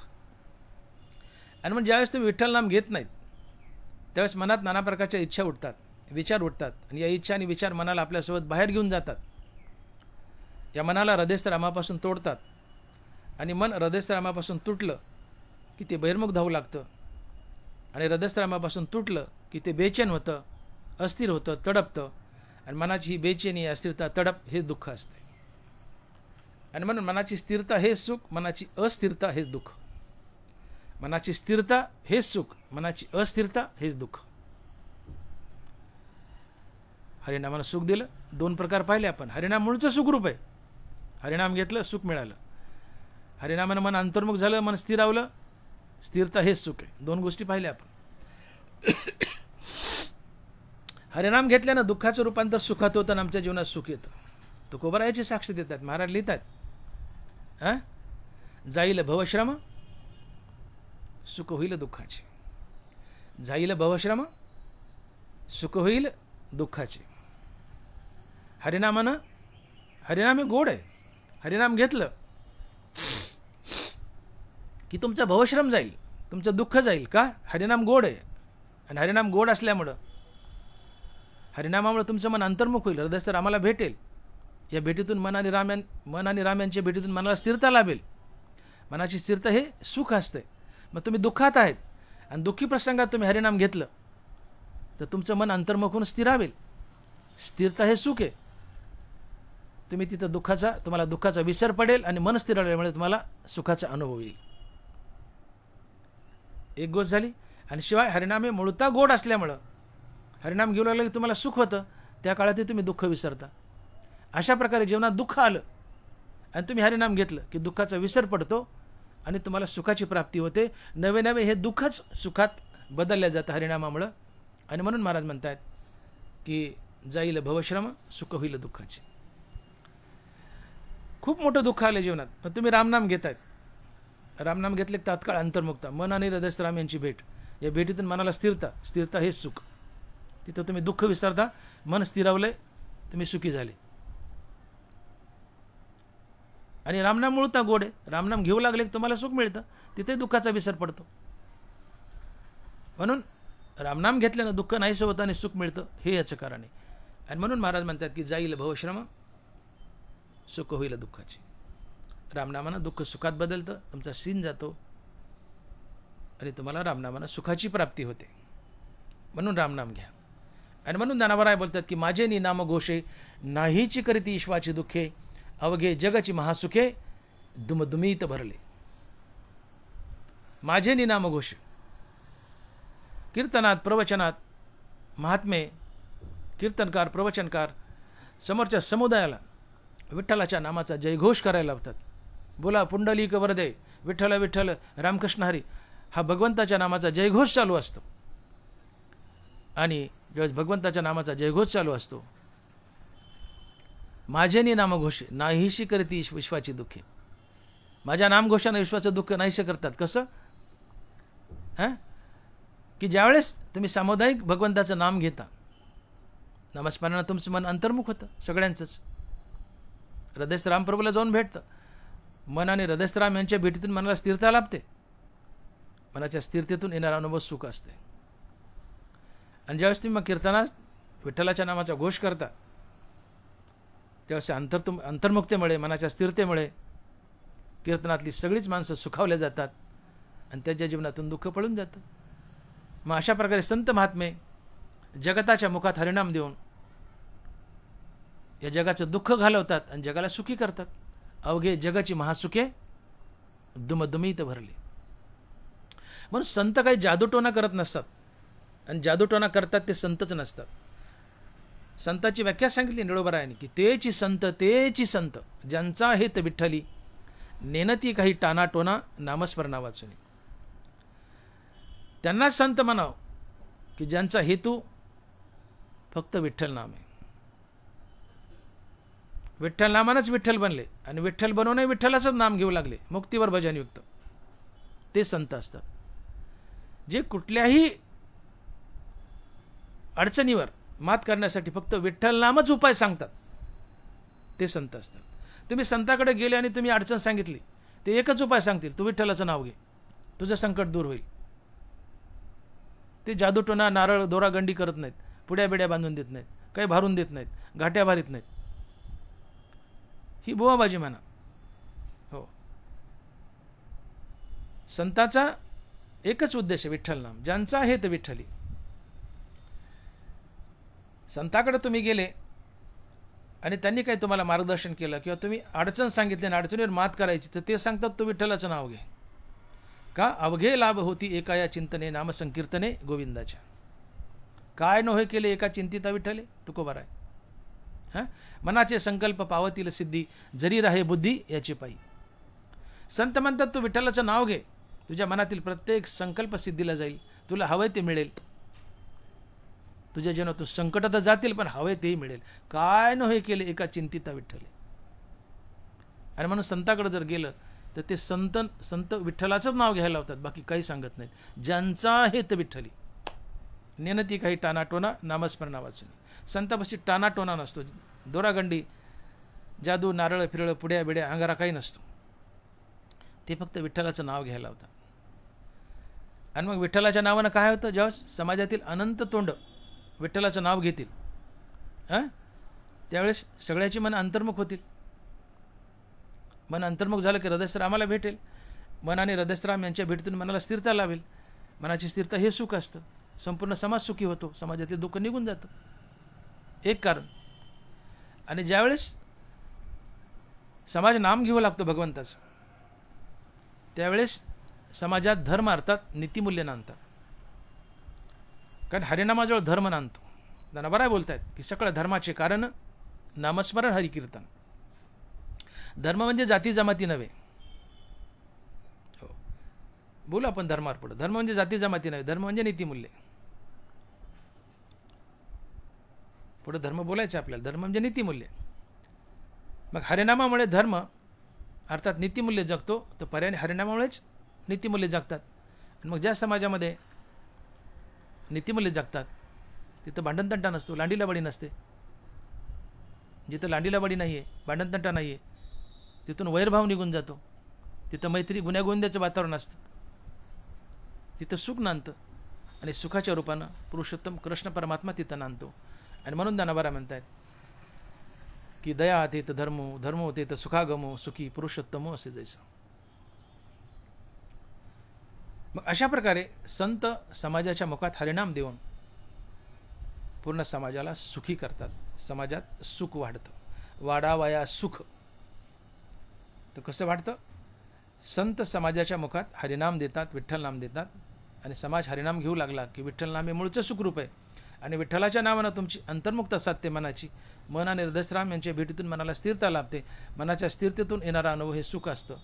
आणि मग ज्यावेळेस तुम्ही विठ्ठल नाम घेत नाहीत त्यावेळेस मनात नाना प्रकारच्या इच्छा उठतात, विचार उठतात, आणि या इच्छा आणि विचार मनाला आपल्यासोबत बाहेर घेऊन जातात. या मनाला हृदयस्थ रामापासून तोडतात आणि मन हृदयस्थ रामापासून तुटलं की ते बहिर्मुख धावू लागतं. आणि हृदयस्थ रामापासून तुटलं की ते बेचैन होतं, अस्थिर होतं, तडपतं. आणि मनाची ही बेचैनी, अस्थिरता, तडप हे दुःख असते. आणि म्हणून मनाची स्थिरता हेच सुख, मनाची अस्थिरता हेच दुःख. मनाची स्थिरता हेच सुख, मनाची अस्थिरता हेच दुःख. हरिनामानं सुख दिलं. दोन प्रकार पाहिले आपण. हरिनाम मूळचं सुखरूप आहे. हरिनाम घेतलं, सुख मिळालं. हरिनामानं मन अंतर्मुख झालं, मन स्थिरावलं, स्थिरता हेच सुख आहे. दोन गोष्टी पाहिल्या आपण. हरिनाम घेतल्यानं दुःखाचं रूपांतर सुखात होतं आणि आमच्या जीवनात सुख येतं. तुकोबारायाची साक्ष देतात, महाराज लिहितात, जाईल भवश्रम सुख होईल दुःखाचे. जाईल भवश्रम सुख होईल दुःखाचे. हरिनामानं, हरिनाम हे गोड आहे. हरिनाम घेतलं की तुमचा भवश्रम जाईल, तुमचं दुःख जाईल. का? हरिनाम गोड आहे. आणि हरिनाम गोड असल्यामुळं, हरिनामामुळे तुमचं मन अंतर्मुख होईल, हृदयस्थ रामाला भेटेल. या भेटीतून मन आणि राम यांच्या भेटीतून मनाला स्थिरता लाभेल. मनाची स्थिरता हे सुख असते. मग तुम्ही दुःखात आहेत आणि दुःखी प्रसंगात तुम्ही हरिनाम घेतलं तर तुमचं मन अंतर्मुख होऊन स्थिरावेल. स्थिरता हे सुख आहे. तुम्ही तिथं तुम्हाला दुःखाचा विसर पडेल आणि मन स्थिर राहिल्यामुळे तुम्हाला सुखाचा अनुभव येईल. एक गोष्ट झाली. आणि शिवाय हरिनाम हे मूळता गोड असल्यामुळं हरिनाम घेऊ लागलं की तुम्हाला सुख होतं, त्या काळातही तुम्ही दुःख विसरता. अशा प्रकारे जीवनात दुःख आलं आणि तुम्ही हरिनाम घेतलं की दुःखाचा विसर पडतो आणि तुम्हाला सुखाची प्राप्ती होते. नवे नवे हे दुःखच सुखात बदलल्या जातं हरिनामामुळं. आणि म्हणून महाराज म्हणतात की जाईल भवश्रम सुख होईल दुःखाचे. खूप मोठं दुःख आलं जीवनात, पण तुम्ही रामनाम घेतायत. रामनाम घेतले तात्काळ अंतर्मुक्ता, मन आणि हृदयस्थ राम यांची भेट. या भेटीतून मनाला स्थिरता, स्थिरता हेच सुख. तिथं तुम्ही दुःख विसरता, मन स्थिरावलंय, तुम्ही सुखी झाले. आणि रामनाम मूळता गोड आहे. रामनाम घेऊ लागले की तुम्हाला सुख मिळतं, तिथे दुःखाचा विसर पडतो. म्हणून रामनाम घेतल्यानं दुःख नाहीसं होतं आणि सुख मिळतं, हे याचं कारण आहे. आणि म्हणून महाराज म्हणतात की जाईल भवश्रम सुख होईल दुःखाचे. रामनामानं दुःख सुखात बदलतं, तुमचा सीन जातो आणि तुम्हाला रामनामानं सुखाची प्राप्ती होते. म्हणून रामनाम घ्या. आणि म्हणून ज्ञानोबा बोलतात की माझे नि नाम घोषे नाहीची करीती ईश्वाची दुःखे अवघे जगाची महासुखे दुमदुमीत भरले. माझे नि नाम घोष कीर्तनात, प्रवचनात महात्मे, कीर्तनकार, प्रवचनकार समोरच्या समुदायाला विठ्ठलाच्या नामाचा जयघोष करायला लावतात. बोला पुंडलिक वरदे, विठ्ठल विठ्ठल, रामकृष्ण हरी, हा भगवंताच्या नामाचा जयघोष चालू असतो. आणि ज्यावेळेस भगवंताच्या नामाचा जयघोष चालू असतो, माझे नि नामघोष नाहीशी करती विश्वाची दुःखे. माझ्या नामघोषानं विश्वाचं दुःख नाहीशं करतात. कसं? की ज्यावेळेस तुम्ही सामुदायिक भगवंताचं नाम घेता, नामस्मरणानं तुमचं मन अंतर्मुख होतं सगळ्यांचंच. हृदयस्थ रामप्रभूला जाऊन भेटतं. मन आणि हृदयस्थराम यांच्या भेटीतून मनाला स्थिरता लाभते. मनाच्या स्थिरतेतून येणारा अनुभव सुख असते. आणि ज्यावेळेस तुम्ही मग कीर्तनात विठ्ठलाच्या नामाचा घोष करता, त्यावेळेस अंतर्मुक्तेमुळे, मनाच्या स्थिरतेमुळे कीर्तनातली सगळीच माणसं सुखावल्या जातात आणि त्याच्या जीवनातून दुःख पळून जातं. मग अशा प्रकारे संत महात्मे जगताच्या मुखात हरिनाम देऊन या जगाचं दुःख घालवतात आणि जगाला सुखी करतात. अवघे जगाची महासुखे दुमदुमीत भरली. म्हणून संत काही जादूटोना करत नसतात, आणि जादूटोना करतात ते संतच नसतात. संताची व्याख्या सांगितली निळोबरायांनी की तेची संत तेची संत, ज्यांचा हेत विठ्ठली, नेनती काही टानाटोना नामस्मरणा वाचुनी. त्यांना संत म्हणाव की ज्यांचा हेतू फक्त विठ्ठल नाम आहे. विठ्ठल नामानंच विठ्ठल बनले आणि विठ्ठल बनवूनही विठ्ठलाचंच नाम घेऊ लागले, मुक्तीवर भजनयुक्त, ते संत असतात. जे कुठल्याही अडचणीवर मात करण्यासाठी फक्त विठ्ठल नामच उपाय सांगतात, ते संत असतात. तुम्ही संताकडे गेले आणि तुम्ही अडचण सांगितली, ते एकच उपाय सांगतील, तू विठ्ठलाचं नाव घे, तुझं संकट दूर होईल. ते जादूटोना, नारळ, दोरागंडी करत नाहीत, पुड्या बिड्या बांधून देत नाहीत, काही भारून देत नाहीत, घाट्या भारीत नाहीत. ही बुवाबाजी म्हणा. हो, संताचा एकच उद्देश आहे विठ्ठल नाम, ज्यांचा हेत विठ्ठली. संताकडे तुम्ही गेले आणि त्यांनी काही तुम्हाला मार्गदर्शन केलं किंवा तुम्ही अडचण सांगितली आणि अडचणीवर मात करायची, तर ते सांगतात तू विठ्ठलाचं नाव घे. का अवघे लाभ होती एका या चिंतने, नामसंकीर्तने गोविंदाच्या. काय नव्हे केले एका चिंतिता विठ्ठले, तुकोबार आहे. हां, मनाचे संकल्प पावतील सिद्धी, जरी राहे बुद्धी याची पायी. संत म्हणतात तू विठ्ठलाचं नाव घे, तुझ्या मनातील प्रत्येक संकल्प सिद्धीला जाईल, तुला हवंय ते मिळेल. तुझ्या जीवनातून संकट तर जातील, पण हवे तेही मिळेल. काय नव्हे केले एका चिंतिता विठ्ठले. आणि म्हणून संताकडे जर गेलं तर ते संत विठ्ठलाचंच नाव घ्यायला होतात, बाकी काही सांगत नाहीत. ज्यांचा हेत विठ्ठली, नेनती काही टानाटोना नामस्मरणा वाचून. संतापाशी टानाटोना नसतो, दोरागंडी, जादू, नारळ फिरळ, पुड्या बिड्या, अंगारा काही नसतो. ते फक्त विठ्ठलाचं नाव घ्यायला होतं. आणि मग विठ्ठलाच्या नावानं काय होतं, जेव्हा समाजातील अनंत तोंड विठ्ठलाचं नाव घेतील, त्यावेळेस सगळ्याची मन अंतर्मुख होतील. मन अंतर्मुख झालं की हृदयस्थरामाला भेटेल. मन आणि हृदयस्थराम यांच्या भेटीतून मनाला स्थिरता लावेल. मनाची स्थिरता हे सुख असतं. संपूर्ण समाज सुखी होतो, समाजातील दुःख निघून जातं. एक कारण. आणि ज्यावेळेस समाज नाम घेऊ लागतो भगवंताचं, त्यावेळेस समाजात धर्म अर्थात नीतिमूल्य नांदतात. कारण हरिनामाजवळ धर्म नांदतो. त्यांना बरं बोलतायत की सगळं धर्माचे कारण नामस्मरण, हरिकीर्तन. धर्म म्हणजे जाती जमाती नव्हे. हो, बोलू आपण धर्मावर पुढं. धर्म म्हणजे जाती जमाती नव्हे, धर्म म्हणजे नीतिमूल्य. पुढे धर्म बोलायचं आपल्याला. धर्म म्हणजे नीतिमूल्य. मग हरिनामामुळे धर्म अर्थात नीतिमूल्य जगतो, तर पर्यायाने हरिनामामुळेच नीतिमूल्य जगतात. आणि मग ज्या समाजामध्ये नीतिमूल्य जगतात तिथं भांडणतंटा नसतो, लांडीलाबाडी नसते. जिथं लांडीलाबाडी नाही आहे, भांडणतंटा नाही आहे, तिथून वैरभाव निघून जातो. तिथं मैत्री, गुण्यागोविंदाचं वातावरण असतं. तिथं सुख नांदतं आणि सुखाच्या रूपानं पुरुषोत्तम कृष्ण परमात्मा तिथं नांदतो. आणि म्हणून ज्ञानोबा म्हणतात की दया तेत धर्मो, धर्मो तेत सुखागमो, सुखी पुरुषोत्तमो असे जैसा. मग अशा प्रकारे संत समाजाच्या मुखात हरिनाम देऊन पूर्ण समाजाला सुखी करतात. समाजात सुख वाढतं. वाढावया सुख. तर कसं वाढतं? संत समाजाच्या मुखात हरिनाम देतात, विठ्ठल नाम देतात, आणि समाज हरिनाम घेऊ लागला की विठ्ठल नाम हे मूळचं सुखरूप आहे. आणि विठ्ठलाच्या नावानं तुमची अंतर्मुक्ता साधते मनाची. मन आणि हृदयस्थराम यांच्या भेटीतून मनाला स्थिरता लाभते. मनाच्या स्थिरतेतून येणारा अनुभव हे सुख असतं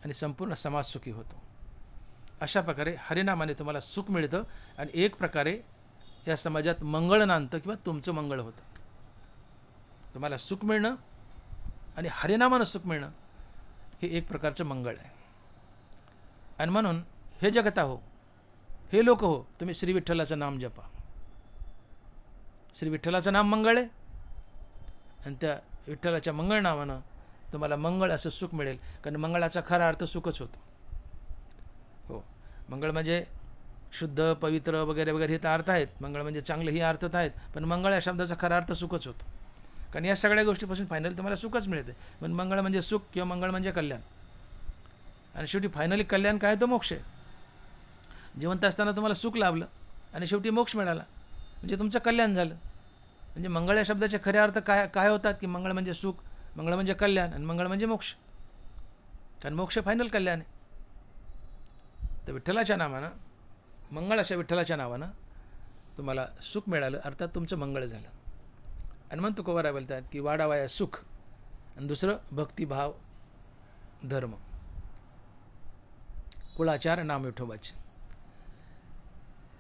आणि संपूर्ण समाज सुखी होतो. अशा प्रकारे हरिनामाने तुम्हाला सुख मिळतं आणि एक प्रकारे या समाजात मंगळ नांदतं किंवा तुमचं मंगळ होतं. तुम्हाला सुख मिळणं आणि हरिनामानं सुख मिळणं हे एक प्रकारचं मंगळ आहे. आणि म्हणून हे जगता हो, हे लोक हो, तुम्ही श्री विठ्ठलाचं नाम जपा. श्री विठ्ठलाचं नाम मंगळ आहे आणि त्या विठ्ठलाच्या मंगळ नावानं तुम्हाला मंगळ असं सुख मिळेल, कारण मंगळाचा खरा अर्थ सुखच होतो. हो, मंगळ म्हणजे शुद्ध, पवित्र वगैरे वगैरे हे तर अर्थ आहेत. मंगळ म्हणजे चांगले ही अर्थ आहेत, पण मंगळ या शब्दाचा खरा अर्थ सुखच होतो. कारण या सगळ्या गोष्टीपासून फायनली तुम्हाला सुखच मिळते. पण मंगळ म्हणजे सुख किंवा मंगळ म्हणजे कल्याण, आणि शेवटी फायनली कल्याण काय, तो मोक्ष आहे. जिवंत असताना तुम्हाला सुख लाभलं आणि शेवटी मोक्ष मिळाला म्हणजे तुमचं कल्याण झालं. म्हणजे मंगळ या शब्दाचे खरे अर्थ काय काय होतात, की मंगळ म्हणजे सुख, मंगळ म्हणजे कल्याण, आणि मंगळ म्हणजे मोक्ष, कारण मोक्ष फायनल कल्याण आहे. तर विठ्ठलाच्या नावानं, मंगळ अशा विठ्ठलाच्या नावानं तुम्हाला सुख मिळालं, अर्थात तुमचं मंगळ झालं. आणि मग तुकोबाराय बोलतात की वाढावाया सुख, आणि दुसरं भक्तिभाव धर्म, कुळाचार नाम विठोबाचे.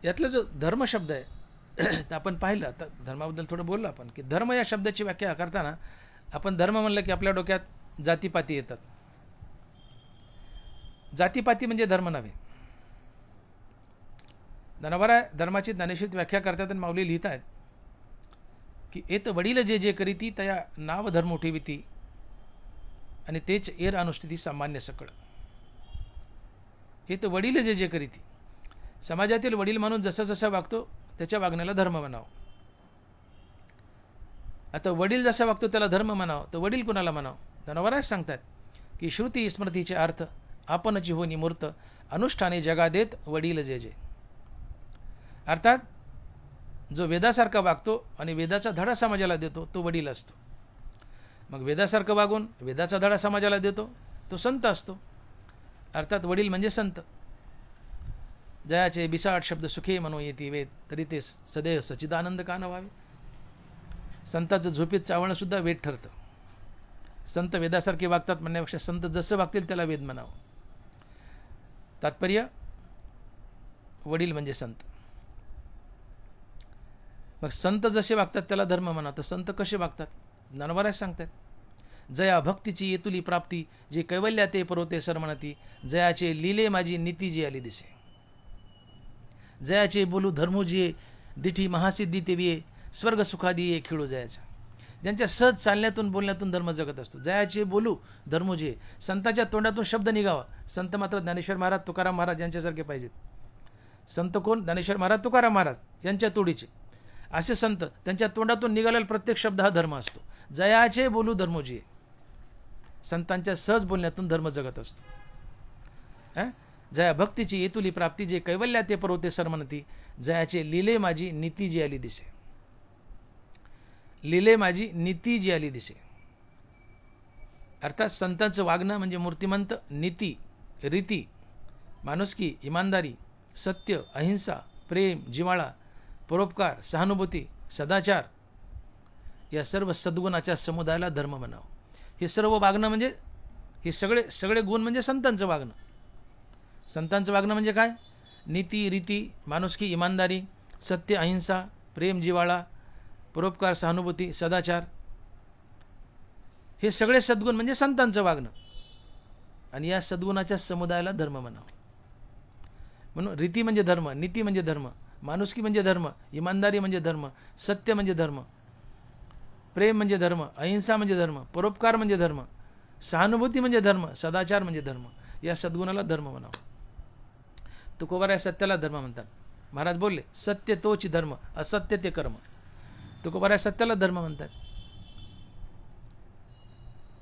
यातला जो धर्म शब्द आहे तर आपण पाहिलं, आता धर्माबद्दल थोडं बोललो आपण, की धर्म या शब्दाची व्याख्या करताना आपण धर्म म्हणलं की आपल्या डोक्यात जातीपाती येतात. जातीपाती म्हणजे धर्म नव्हे. ज्ञानोबा धर्माची ज्ञानेश्वरीत व्याख्या करतात आणि माऊली लिहित आहेत की एत वडील जे जे करीती तया नाव धर्म उठविती, आणि तेच एर अनुष्ठिती सामान्य सकळ. हे तर वडील जे जे करीती, समाजातील वडील माणूस जसा जसा वागतो त्याच्या वागण्याला धर्म म्हणावं. आता वडील जसा वागतो त्याला धर्म म्हणावं, तर वडील कुणाला म्हणावं? ज्ञानोबा सांगतात की श्रुती स्मृतीचे अर्थ आपणची होनी मूर्त, अनुष्ठाने जगा देत वडील जे जे. अर्थात जो वेदासारखा वागतो आणि वेदाचा धडा समाजाला देतो तो वडील असतो. मग वेदासारखं वागून वेदाचा धडा समाजाला देतो तो संत असतो. अर्थात वडील म्हणजे संत. जयाचे बिसाट शब्द सुखे म्हणून येती वेद, तरी ते सदैव सच्चिदानंद का न व्हावे. संताचं झोपेत चावणं सुद्धा वेद ठरतं. संत वेदासारखे वागतात म्हणण्यापेक्षा संत जसं वागतील त्याला वेद म्हणावं. तात्पर्य, वडील म्हणजे संत. मग संत जसे वागतात त्याला धर्म म्हणा, तर संत कसे वागतात? ज्ञानोबा सांगतात, जया भक्तीची येतुली प्राप्ती, जे कैवल्या ते परोते सरमणती, जयाचे लीले माझी नीती जी आली दिसे. जयाचे बोलू धर्मो जिये, दिठी महासिद्धी तेविये, स्वर्ग सुखादी खेळू जयाचा. ज्यांच्या सहज चालण्यातून बोलण्यातून धर्म जगत असतो. जयाचे बोलू धर्मो जिये, संतांच्या तोंडातून शब्द निघावा. संत मात्र ज्ञानेश्वर महाराज, तुकाराम महाराज यांच्यासारखे पाहिजेत. संत कोण? ज्ञानेश्वर महाराज, तुकाराम महाराज यांच्या तोडीचे असे संत. त्यांच्या तोंडातून निघालेला प्रत्येक शब्द हा धर्म असतो. जयाचे बोलू धर्मोजी, संतांच्या सहज बोलण्यातून धर्म जगत असतो. जया भक्तीची येतुली प्राप्ती, जे कैवल्या ते परोते सरमनती, जयाचे लिले माझी नीती जी आली दिसे. लिले माझी नीती जी आली दिसे. अर्थात संतांचं वागणं म्हणजे मूर्तिमंत नीती, रीती, माणुसकी, इमानदारी, सत्य, अहिंसा, प्रेम, जिव्हाळा, परोपकार, सहानुभूती, सदाचार या सर्व सद्गुणाच्या समुदायाला धर्म म्हणावं. हे सर्व वागणं म्हणजे हे सगळे गुण म्हणजे संतांचं वागणं. संतांचं वागणं म्हणजे काय? नीती, रीती, माणुसकी, इमानदारी, सत्य, अहिंसा, प्रेम, जिव्हाळा, परोपकार, सहानुभूती, सदाचार हे सगळे सद्गुण म्हणजे संतांचं वागणं, आणि या सद्गुणाच्या समुदायाला धर्म म्हणावं. म्हणून रीती म्हणजे धर्म, नीती म्हणजे धर्म, माणुसकी म्हणजे धर्म, इमानदारी म्हणजे धर्म, सत्य म्हणजे धर्म, प्रेम म्हणजे धर्म, अहिंसा म्हणजे धर्म, परोपकार म्हणजे धर्म, सहानुभूती म्हणजे धर्म, सदाचार म्हणजे धर्म. या सद्गुणाला धर्म म्हणावं. तुकोबार या सत्याला धर्म म्हणतात. महाराज बोलले, सत्य तोच धर्म, असत्य ते कर्म. तुकोबार या सत्याला धर्म म्हणतात.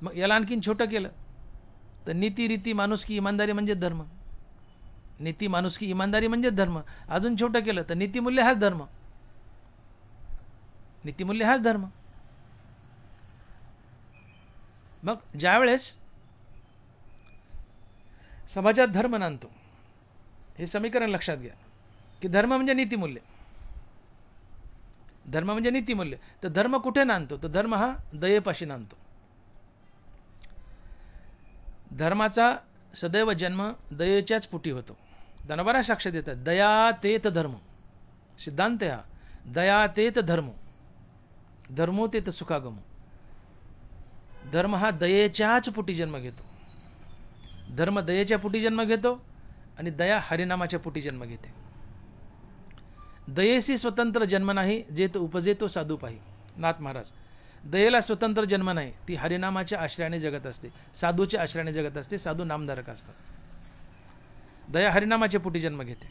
मग याला आणखीन छोटं केलं तर नीती, रीती, माणुसकी, इमानदारी म्हणजे धर्म. नीती, माणुसकी, इमानदारी म्हणजे धर्म. अजून छोटं केलं तर नीतिमूल्य हाच धर्म. नीतिमूल्य हाच धर्म. मग ज्यावेळेस समाजात धर्म नांदतो, हे समीकरण लक्षात घ्या की धर्म म्हणजे नीतिमूल्य. धर्म म्हणजे नीतिमूल्य. तर धर्म कुठे नांदतो? तर धर्म हा दयेपाशी नांदतो. धर्माचा सदैव जन्म दयेच्याच पोटी होतो. ज्ञानोबा साक्ष देतात, दया तेत धर्म. सिद्धांत हा दया तेत धर्म, धर्मो तेत सुखागमो. धर्म हा दयेच्याच पोटी जन्म घेतो. धर्म दयेच्या पोटी जन्म घेतो आणि दया हरिनामाच्या पोटी जन्म घेते. दयेसी स्वतंत्र जन्म नाही, जे तो उपजेतो साधू पाही. नाथ महाराज, दयेला स्वतंत्र जन्म नाही, ती हरिनामाच्या आश्रयाने जगत असते, साधूच्या आश्रयाने जगत असते, साधू नामधारक असतात. दया हरिनामाच्या पोटी जन्म घेते.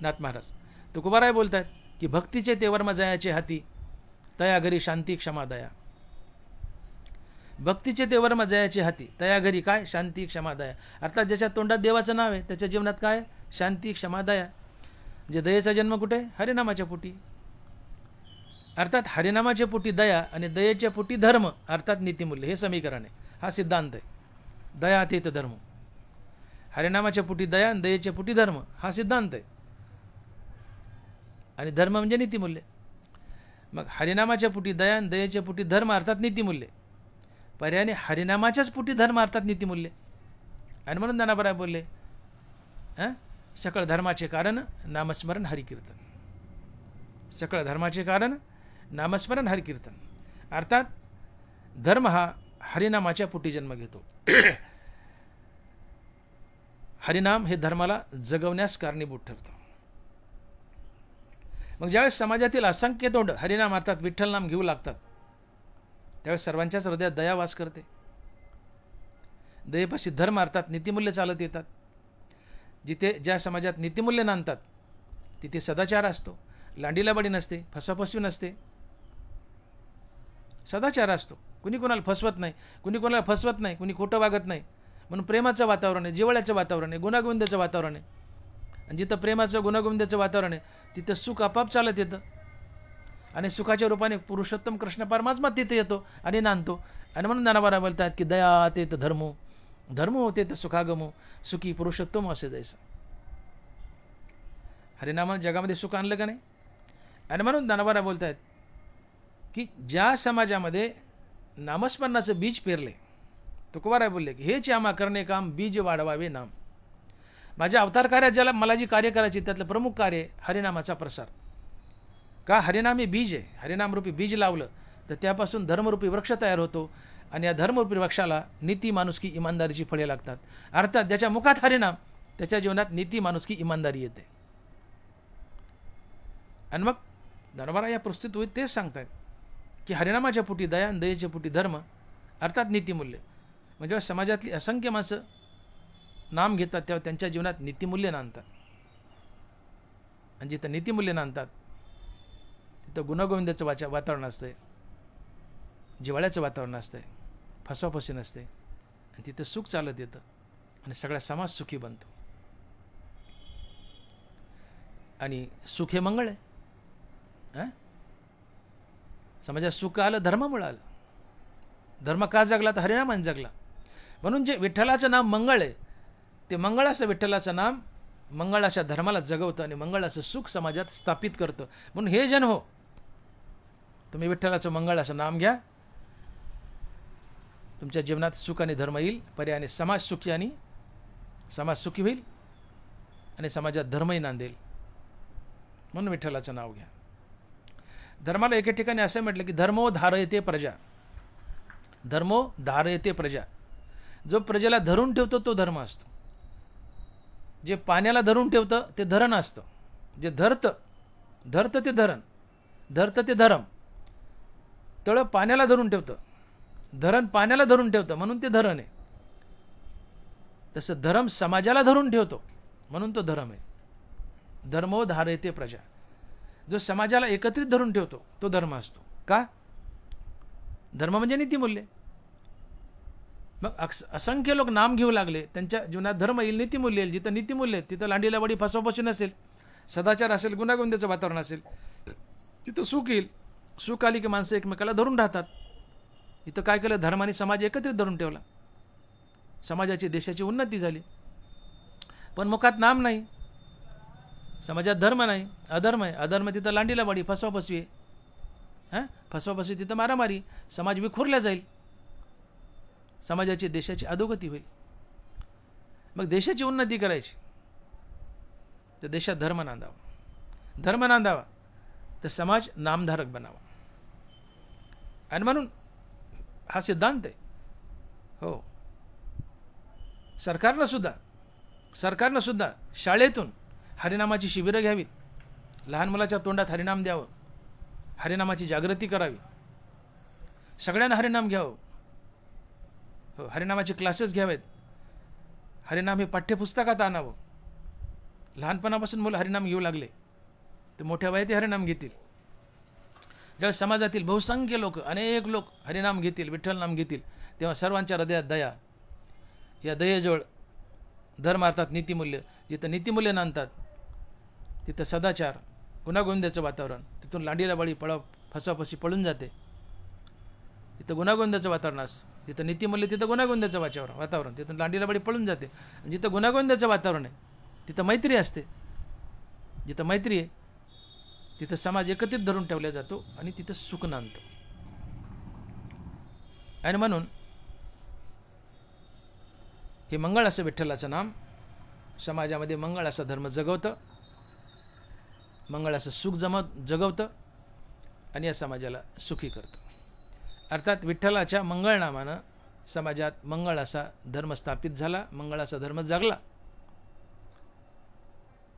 नाथ महाराज तुकोबाराय बोलतात की भक्तीचे ते वर्म जयाचे हाती, तया घरी शांती क्षमा दया. भक्तीचे ते वर्म जयाचे हाती, तया घरी काय? शांती क्षमा दया. अर्थात ज्याच्या तोंडात देवाचं नाव आहे त्याच्या जीवनात काय? शांती क्षमा दया. म्हणजे दयेचा जन्म कुठे? हरिनामाच्या पोटी. अर्थात हरिनामाच्या पोटी दया आणि दयेच्या पोटी धर्म अर्थात नीतिमूल्य, हे समीकरण आहे, हा सिद्धांत आहे. दया तेत धर्म, हरिनामाच्या पोटी दया आणि दयेच्या पोटी धर्म, हा सिद्धांत आहे. आणि धर्म म्हणजे नीतिमूल्य. मग हरिनामाच्या पोटी दया आणि दयेच्या पोटी धर्म अर्थात नीतिमूल्य, पर्यायाने हरिनामाच्याच पोटी धर्म अर्थात नीतिमूल्य. आणि म्हणून ज्ञानाबाई बोलले सकळ धर्माचे कारण नामस्मरण हरिकीर्तन. सकळ धर्माचे कारण नामस्मरण हरिकीर्तन. अर्थात धर्म हा हरिनामाच्या पोटी जन्म घेतो. हरिनाम हे धर्माला जगवण्यास कारणीभूत ठरतं. मग ज्यावेळेस समाजातील असंख्य तोंड हरिनाम अर्थात विठ्ठल नाम घेऊ लागतात त्यावेळेस सर्वांच्याच हृदयात दया वास करते. दयेपाशी धर्म अर्थात नीतिमूल्य चालत येतात. जिथे ज्या समाजात नीतिमूल्य नांदतात तिथे सदाचार असतो, लांडीलाबाडी नसते, फसवाफसवी नसते, सदाचार असतो. कुणी कोणाला फसवत नाही, कुणी कोणाला फसवत नाही, कुणी खोटं वागत नाही. म्हणून प्रेमाचं वातावरण आहे, जिव्हाळ्याचं वातावरण आहे, गुणागोविंदाचं वातावरण आहे. आणि जिथं प्रेमाचं गुणागोविंदाचं वातावरण आहे तिथं सुख आपाप चालत येतं. आणि सुखाच्या रूपाने पुरुषोत्तम कृष्ण परमात्मा तिथे येतो आणि नांदतो. आणि म्हणून ज्ञानोबा बोलतात की दया तेत धर्मो, धर्मो तेत सुखागमो, सुखी पुरुषोत्तम असे जैसा. हरिनामानं जगामध्ये सुख आणलं का नाही? आणि म्हणून ज्ञानोबा बोलतात की ज्या समाजामध्ये नामस्मरणाचं बीज पेरले, तुकोबाराय बोलले की हेच आम्हा करणे काम, बीज वाढवावे नाम. माझ्या अवतार कार्यात ज्याला मला जी कार्य करायची त्यातलं प्रमुख कार्य हरिनामाचा प्रसार. का? हरिनाम हे बीज आहे. हरिनामरूपी बीज लावलं तर त्यापासून धर्मरूपी वृक्ष तयार होतो. आणि या धर्मरूपी वृक्षाला नीती, माणुसकी, इमानदारीची फळे लागतात. अर्थात ज्याच्या मुखात हरिनाम त्याच्या जीवनात नीती, माणुसकी, इमानदारी येते. आणि मग दरबारा या प्रस्तुत तेच सांगतात की हरिनामाच्या पोटी दया आणि दयेच्या पोटी धर्म अर्थात नीतिमूल्य. म्हणजे समाजातली असंख्य माणसं नाम घेतात तेव्हा त्यांच्या जीवनात नीतिमूल्य नांदतात. आणि जिथं नीतिमूल्य नांदतात तिथं गुणगोविंदाचं वातावरण असतंय, जिव्हाळ्याचं वातावरण असतंय, फसवाफसवी नसते. आणि तिथं सुख चालत येतं आणि सगळा समाज सुखी बनतो. आणि सुख हे मंगळ आहे. समाजात सुख आलं धर्मामुळं आलं. धर्म का जगला? तर हरिनामाने जगला. म्हणून जे विठ्ठलाचं नाम मंगळ आहे ते मंगळ असं विठ्ठलाचं नाम मंगळाच्या धर्माला जगवतं आणि मंगळाचं सुख समाजात स्थापित करतं. म्हणून हे जन हो, तुम्ही विठ्ठलाचं मंगळ असं नाम घ्या, तुमच्या जीवनात सुख आणि धर्म येईल. पर्यायाने समाज सुखी होईल आणि समाजात धर्मही नांदेल. म्हणून विठ्ठलाचं नाव घ्या. धर्माला एके ठिकाणी असं म्हटलं की धर्मो धारयते प्रजा, धर्मो धारयते प्रजा. जो प्रजेला धरून ठेवतो तो धर्म असतो. जे पाण्याला धरून ठेवतं ते धरण असतं. जे धरतं ते धरण, धरतं ते धरम. तळं पाण्याला धरून ठेवतं, धरण पाण्याला धरून ठेवतं म्हणून ते धरण आहे. तसं धर्म समाजाला धरून ठेवतो म्हणून तो धर्म आहे. धर्मो धारयते प्रजा. जो समाजाला एकत्रित धरून ठेवतो तो धर्म असतो. का? धर्म म्हणजे नीतिमूल्य. मग असंख्य लोक नाम घेऊ लागले, त्यांच्या जीवनात धर्म येईल, नीतिमूल्य येईल. जिथं नीतिमूल्य आहे तिथं लांडीलाबाडी, फसवाफसवी नसेल, सदाचार असेल, गुणागोविंदाचं वातावरण असेल, तिथं सुख येईल. सुख आली की माणसं एकमेकाला धरून राहतात. इथं काय केलं? धर्माने समाज एकत्रित धरून ठेवला, समाजाची, देशाची उन्नती झाली. पण मुखात नाम नाही, समाजात धर्म नाही, अधर्म आहे. अधर्म तिथं लांडीलाबाडी, फसवाफसवी आहे. फसवाफसवी तिथं मारामारी, समाज विखुरला जाईल, समाजाची, देशाची अधोगती होईल. मग देशाची उन्नती करायची तर देशात धर्म नांदावा, धर्म नांदावा तर समाज नामधारक बनावा. आणि म्हणून हा सिद्धांत आहे. हो, सरकारनं सुद्धा शाळेतून हरिनामाची शिबिरं घ्यावीत, लहान मुलाच्या तोंडात हरिनाम द्यावं, हरिनामाची जागृती करावी. सगळ्यांना हरिनाम घ्यावं. हो, हरिनामाचे क्लासेस घ्यावेत. हरिनाम हे पाठ्यपुस्तकात आणावं. लहानपणापासून मुलं हरिनाम घेऊ लागले तर मोठ्या वयात ते हरिनाम घेतील. ज्यावेळेस समाजातील बहुसंख्य लोक, अनेक लोक हरिनाम घेतील, विठ्ठल नाम घेतील, तेव्हा सर्वांच्या हृदयात दया, या दयेजवळ धर्म अर्थात नीतिमूल्य, जिथं नीतिमूल्य नांदतात तिथं सदाचार, गुणागोविंदाचं वातावरण, तिथून लांडीला बळी फसवाफसी पळून जाते. तिथं गुणागोविंदाचं वातावरण असतं, जिथं नीतिमूल्य तिथं गुणागोविंदाचं वातावरण, तिथून लांडीला बळी पळून जाते. जिथं गुणागोविंदाचं वातावरण आहे तिथं मैत्री असते. जिथं मैत्री आहे तिथं समाज एकत्रित धरून ठेवला जातो आणि तिथं सुख नांदतं. आणि म्हणून हे मंगळ असं विठ्ठलाचं नाम समाजामध्ये मंगळ असा धर्म जगवतं, मंगळ असं सुख जगवतं आणि या समाजाला सुखी करतं. अर्थात विठ्ठलाच्या मंगळ नामानं समाजात मंगळ असा धर्म स्थापित झाला, मंगळ असा धर्म जगला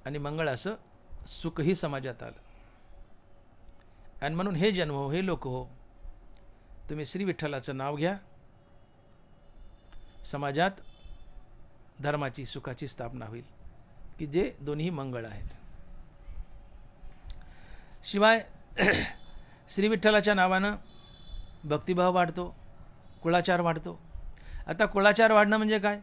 आणि मंगळ असं सुखही समाजात आलं. आणि म्हणून हे जन्म हो, हे लोक हो, तुम्ही श्री विठ्ठलाचं नाव घ्या. समाजात धर्माची, सुखाची स्थापना होईल की जे दोन्ही मंगळ आहेत. शिवाय श्री विठ्ठलाच्या नावानं भक्तिभाव वाढतो, कुळाचार वाढतो. आता कुळाचार वाढणं म्हणजे काय?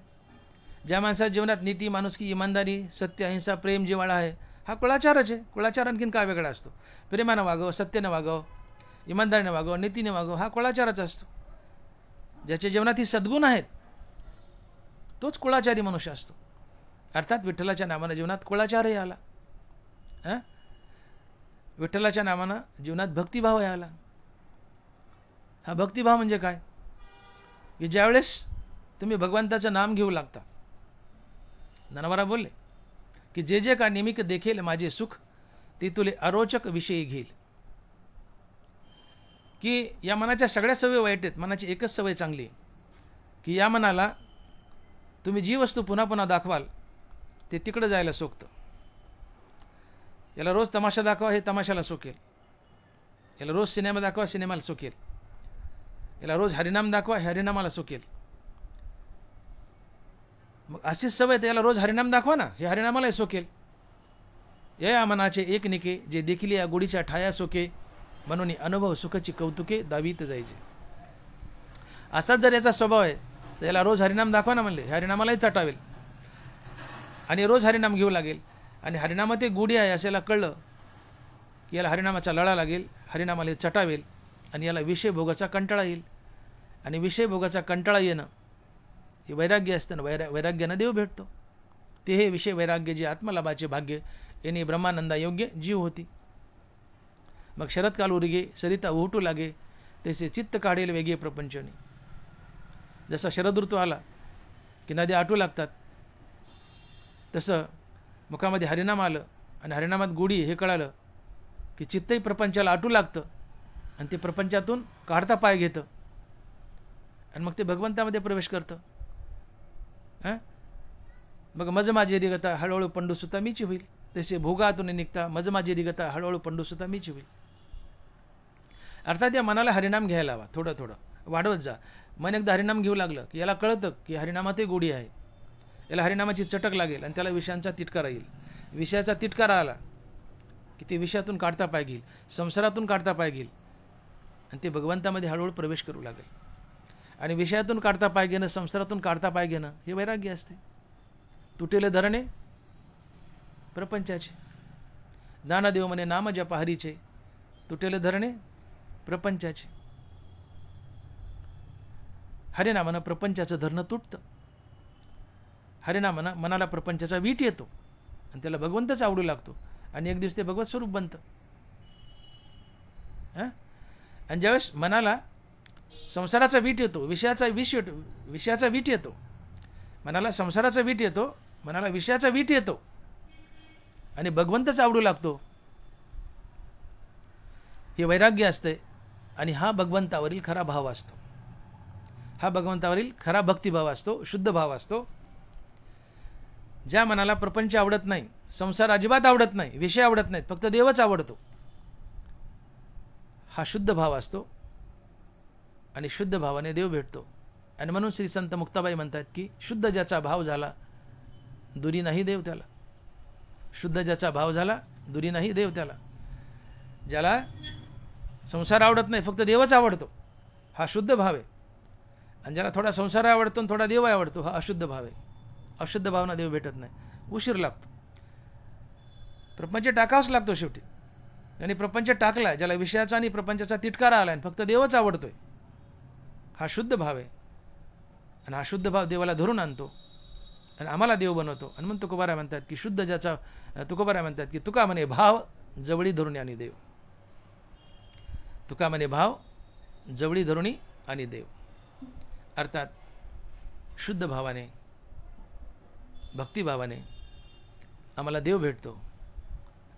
ज्या माणसाच्या जीवनात नीती, माणुसकी, इमानदारी, सत्य, अहिंसा, प्रेम, जिव्हाळा आहे, हा कुळाचारच आहे. कुळाचार आणखीन काय वेगळा असतो? प्रेमानं वागावं, सत्यानं वागावं, इमानदारीनं वागावं, नीतीने वागावं, हा कुळाचारच असतो. ज्याच्या जीवनात ही सद्गुण आहेत तोच कुळाचारी मनुष्य असतो. अर्थात विठ्ठलाच्या नावानं जीवनात कुळाचारही आला. विठ्ठलाच्या नावानं जीवनात भक्तिभावही आला. हा भक्तिभाव म्हणजे काय? की ज्यावेळेस तुम्ही भगवंताचं नाम घेऊ लागता, ज्ञानोबा बोलले की जे जे का निमिक देखेल माझे सुख, ते तुले अरोचक विषयी घेईल. की या मनाच्या सगळ्या सवयी वाईट आहेत, मनाची एकच सवय चांगली आहे की या मनाला तुम्ही जी वस्तू पुन्हा पुन्हा दाखवाल ते तिकडं जायला सोकतं. याला रोज तमाशा दाखवा, हे तमाशाला सोकेल. याला रोज सिनेमा दाखवा, सिनेमाला सोकेल. याला रोज हरिनाम दाखवा, हे हरिनामाला सोकेल. मग अशीच सवय तर याला रोज हरिनाम दाखवा ना, हे हरिनामालाही सोकेल. या मनाचे एक निके जे देखील या गुढीच्या ठाया सोके, म्हणून अनुभव सुखाची कौतुके दावीत जायचे. असाच जर याचा स्वभाव आहे तर याला रोज हरिनाम दाखवा ना म्हणले, हरिनामालाही चटावेल आणि रोज हरिनाम घेऊ लागेल. आणि हरिनामात एक गुढी आहे असे कळलं की याला हरिनामाचा लळा लागेल, हरिनामाला चटावेल आणि याला विषय भोगाचा कंटाळा येईल. आणि विषय भोगाचा कंटाळा येणं हे वैराग्य असतं ना, वैराग्यानं देव भेटतो. ते हे विषय वैराग्य जे आत्मलाभाचे भाग्य यांनी ब्रह्मानंदा योग्य जीव होती. मग शरदकाल उरगे सरिता उहटू लागे, तसे चित्त काढेल वेगळे प्रपंचनी. जसा शरद ऋतू आला की नद्या आटू लागतात, तसं मुखामध्ये हरिनाम आलं आणि हरिनामात गुढी हे कळालं की चित्तही प्रपंचाला आटू लागतं आणि ते प्रपंचातून काढता पाय घेतं आणि मग ते भगवंतामध्ये प्रवेश करतं. मग मज माझी रिगता हळूहळू पंडूसुता मीची होईल. तसे भोगातून निघता मज माझी रिगता हळूहळू पंडूसुता मीची होईल. अर्थात या मनाला हरिनाम घ्यायला हवा, थोडं थोडं वाढवत जा. मन एकदा हरिनाम घेऊ लागलं की याला कळतं की हरिनामातही गोडी आहे. याला हरिनामाची चटक लागेल आणि त्याला विषयांचा तिटकारा येईल. विषयाचा तिटकारा आला की ते विषयातून काढता पाय घेईल, संसारातून काढता पाय घेईल आणि ते भगवंतामध्ये हळूहळू प्रवेश करू लागेल. आणि विषयातून काढता पाय घेणं, संसारातून काढता पाय घेणं हे वैराग्य असते. तुटेले धरणे प्रपंचाचे, ज्ञानदेव म्हणे नाम जप हरीचे, तुटेले धरणे प्रपंचाचे. हरिनामानं प्रपंचाचं धरणं तुटतं. हरिनामानं मनाला प्रपंचाचा वीट येतो आणि त्याला भगवंतच आवडू लागतो आणि एक दिवस ते भगवत स्वरूप बनतं. आणि ज्यावेळेस मनाला संसाराचा वीट येतो, विषयाचा वीट येतो, मनाला संसाराचा वीट येतो, मनाला विषयाचा वीट येतो आणि भगवंतच आवडू लागतो, हे वैराग्य असते. आणि हा भगवंतावरील खरा भाव असतो. हा भगवंतावरील खरा भक्तिभाव असतो, शुद्ध भाव असतो. ज्या मनाला प्रपंच आवडत नाही, संसार अजिबात आवडत नाही, विषय आवडत नाहीत, फक्त देवच आवडतो, हा शुद्ध भाव असतो. आणि शुद्ध भावाने देव भेटतो. आणि म्हणून श्री संत मुक्ताबाई म्हणतात की शुद्ध ज्याचा भाव झाला दुरी नाही देव त्याला. शुद्ध ज्याचा भाव झाला दुरी नाही देव त्याला. ज्याला संसार आवडत नाही, फक्त देवच आवडतो, हा शुद्ध भाव आहे. आणि ज्याला थोडा संसार आवडतो आणि थोडा देव आवडतो, हा अशुद्ध भाव आहे. अशुद्ध भावना देव भेटत नाही, उशीर लागतो. प्रपंच टाकावाच लागतो शेवटी. आणि प्रपंच टाकला, ज्याला विषयाचा आणि प्रपंचाचा तिटकारा आला आणि फक्त देवच आवडतोय, हा शुद्ध भाव आहे. आणि हा शुद्ध भाव देवाला धरून आणतो आणि आम्हाला देव बनवतो. आणि म्हणून तुकोबाराय म्हणतात की शुद्ध ज्याचा, तुकोबाराय म्हणतात की तुका म्हणे भाव जवळी धरुणी आणि देव. तुका म्हणे भाव जवळी धरुणी आणि देव. अर्थात शुद्ध भावाने, भक्तिभावाने आम्हाला देव भेटतो.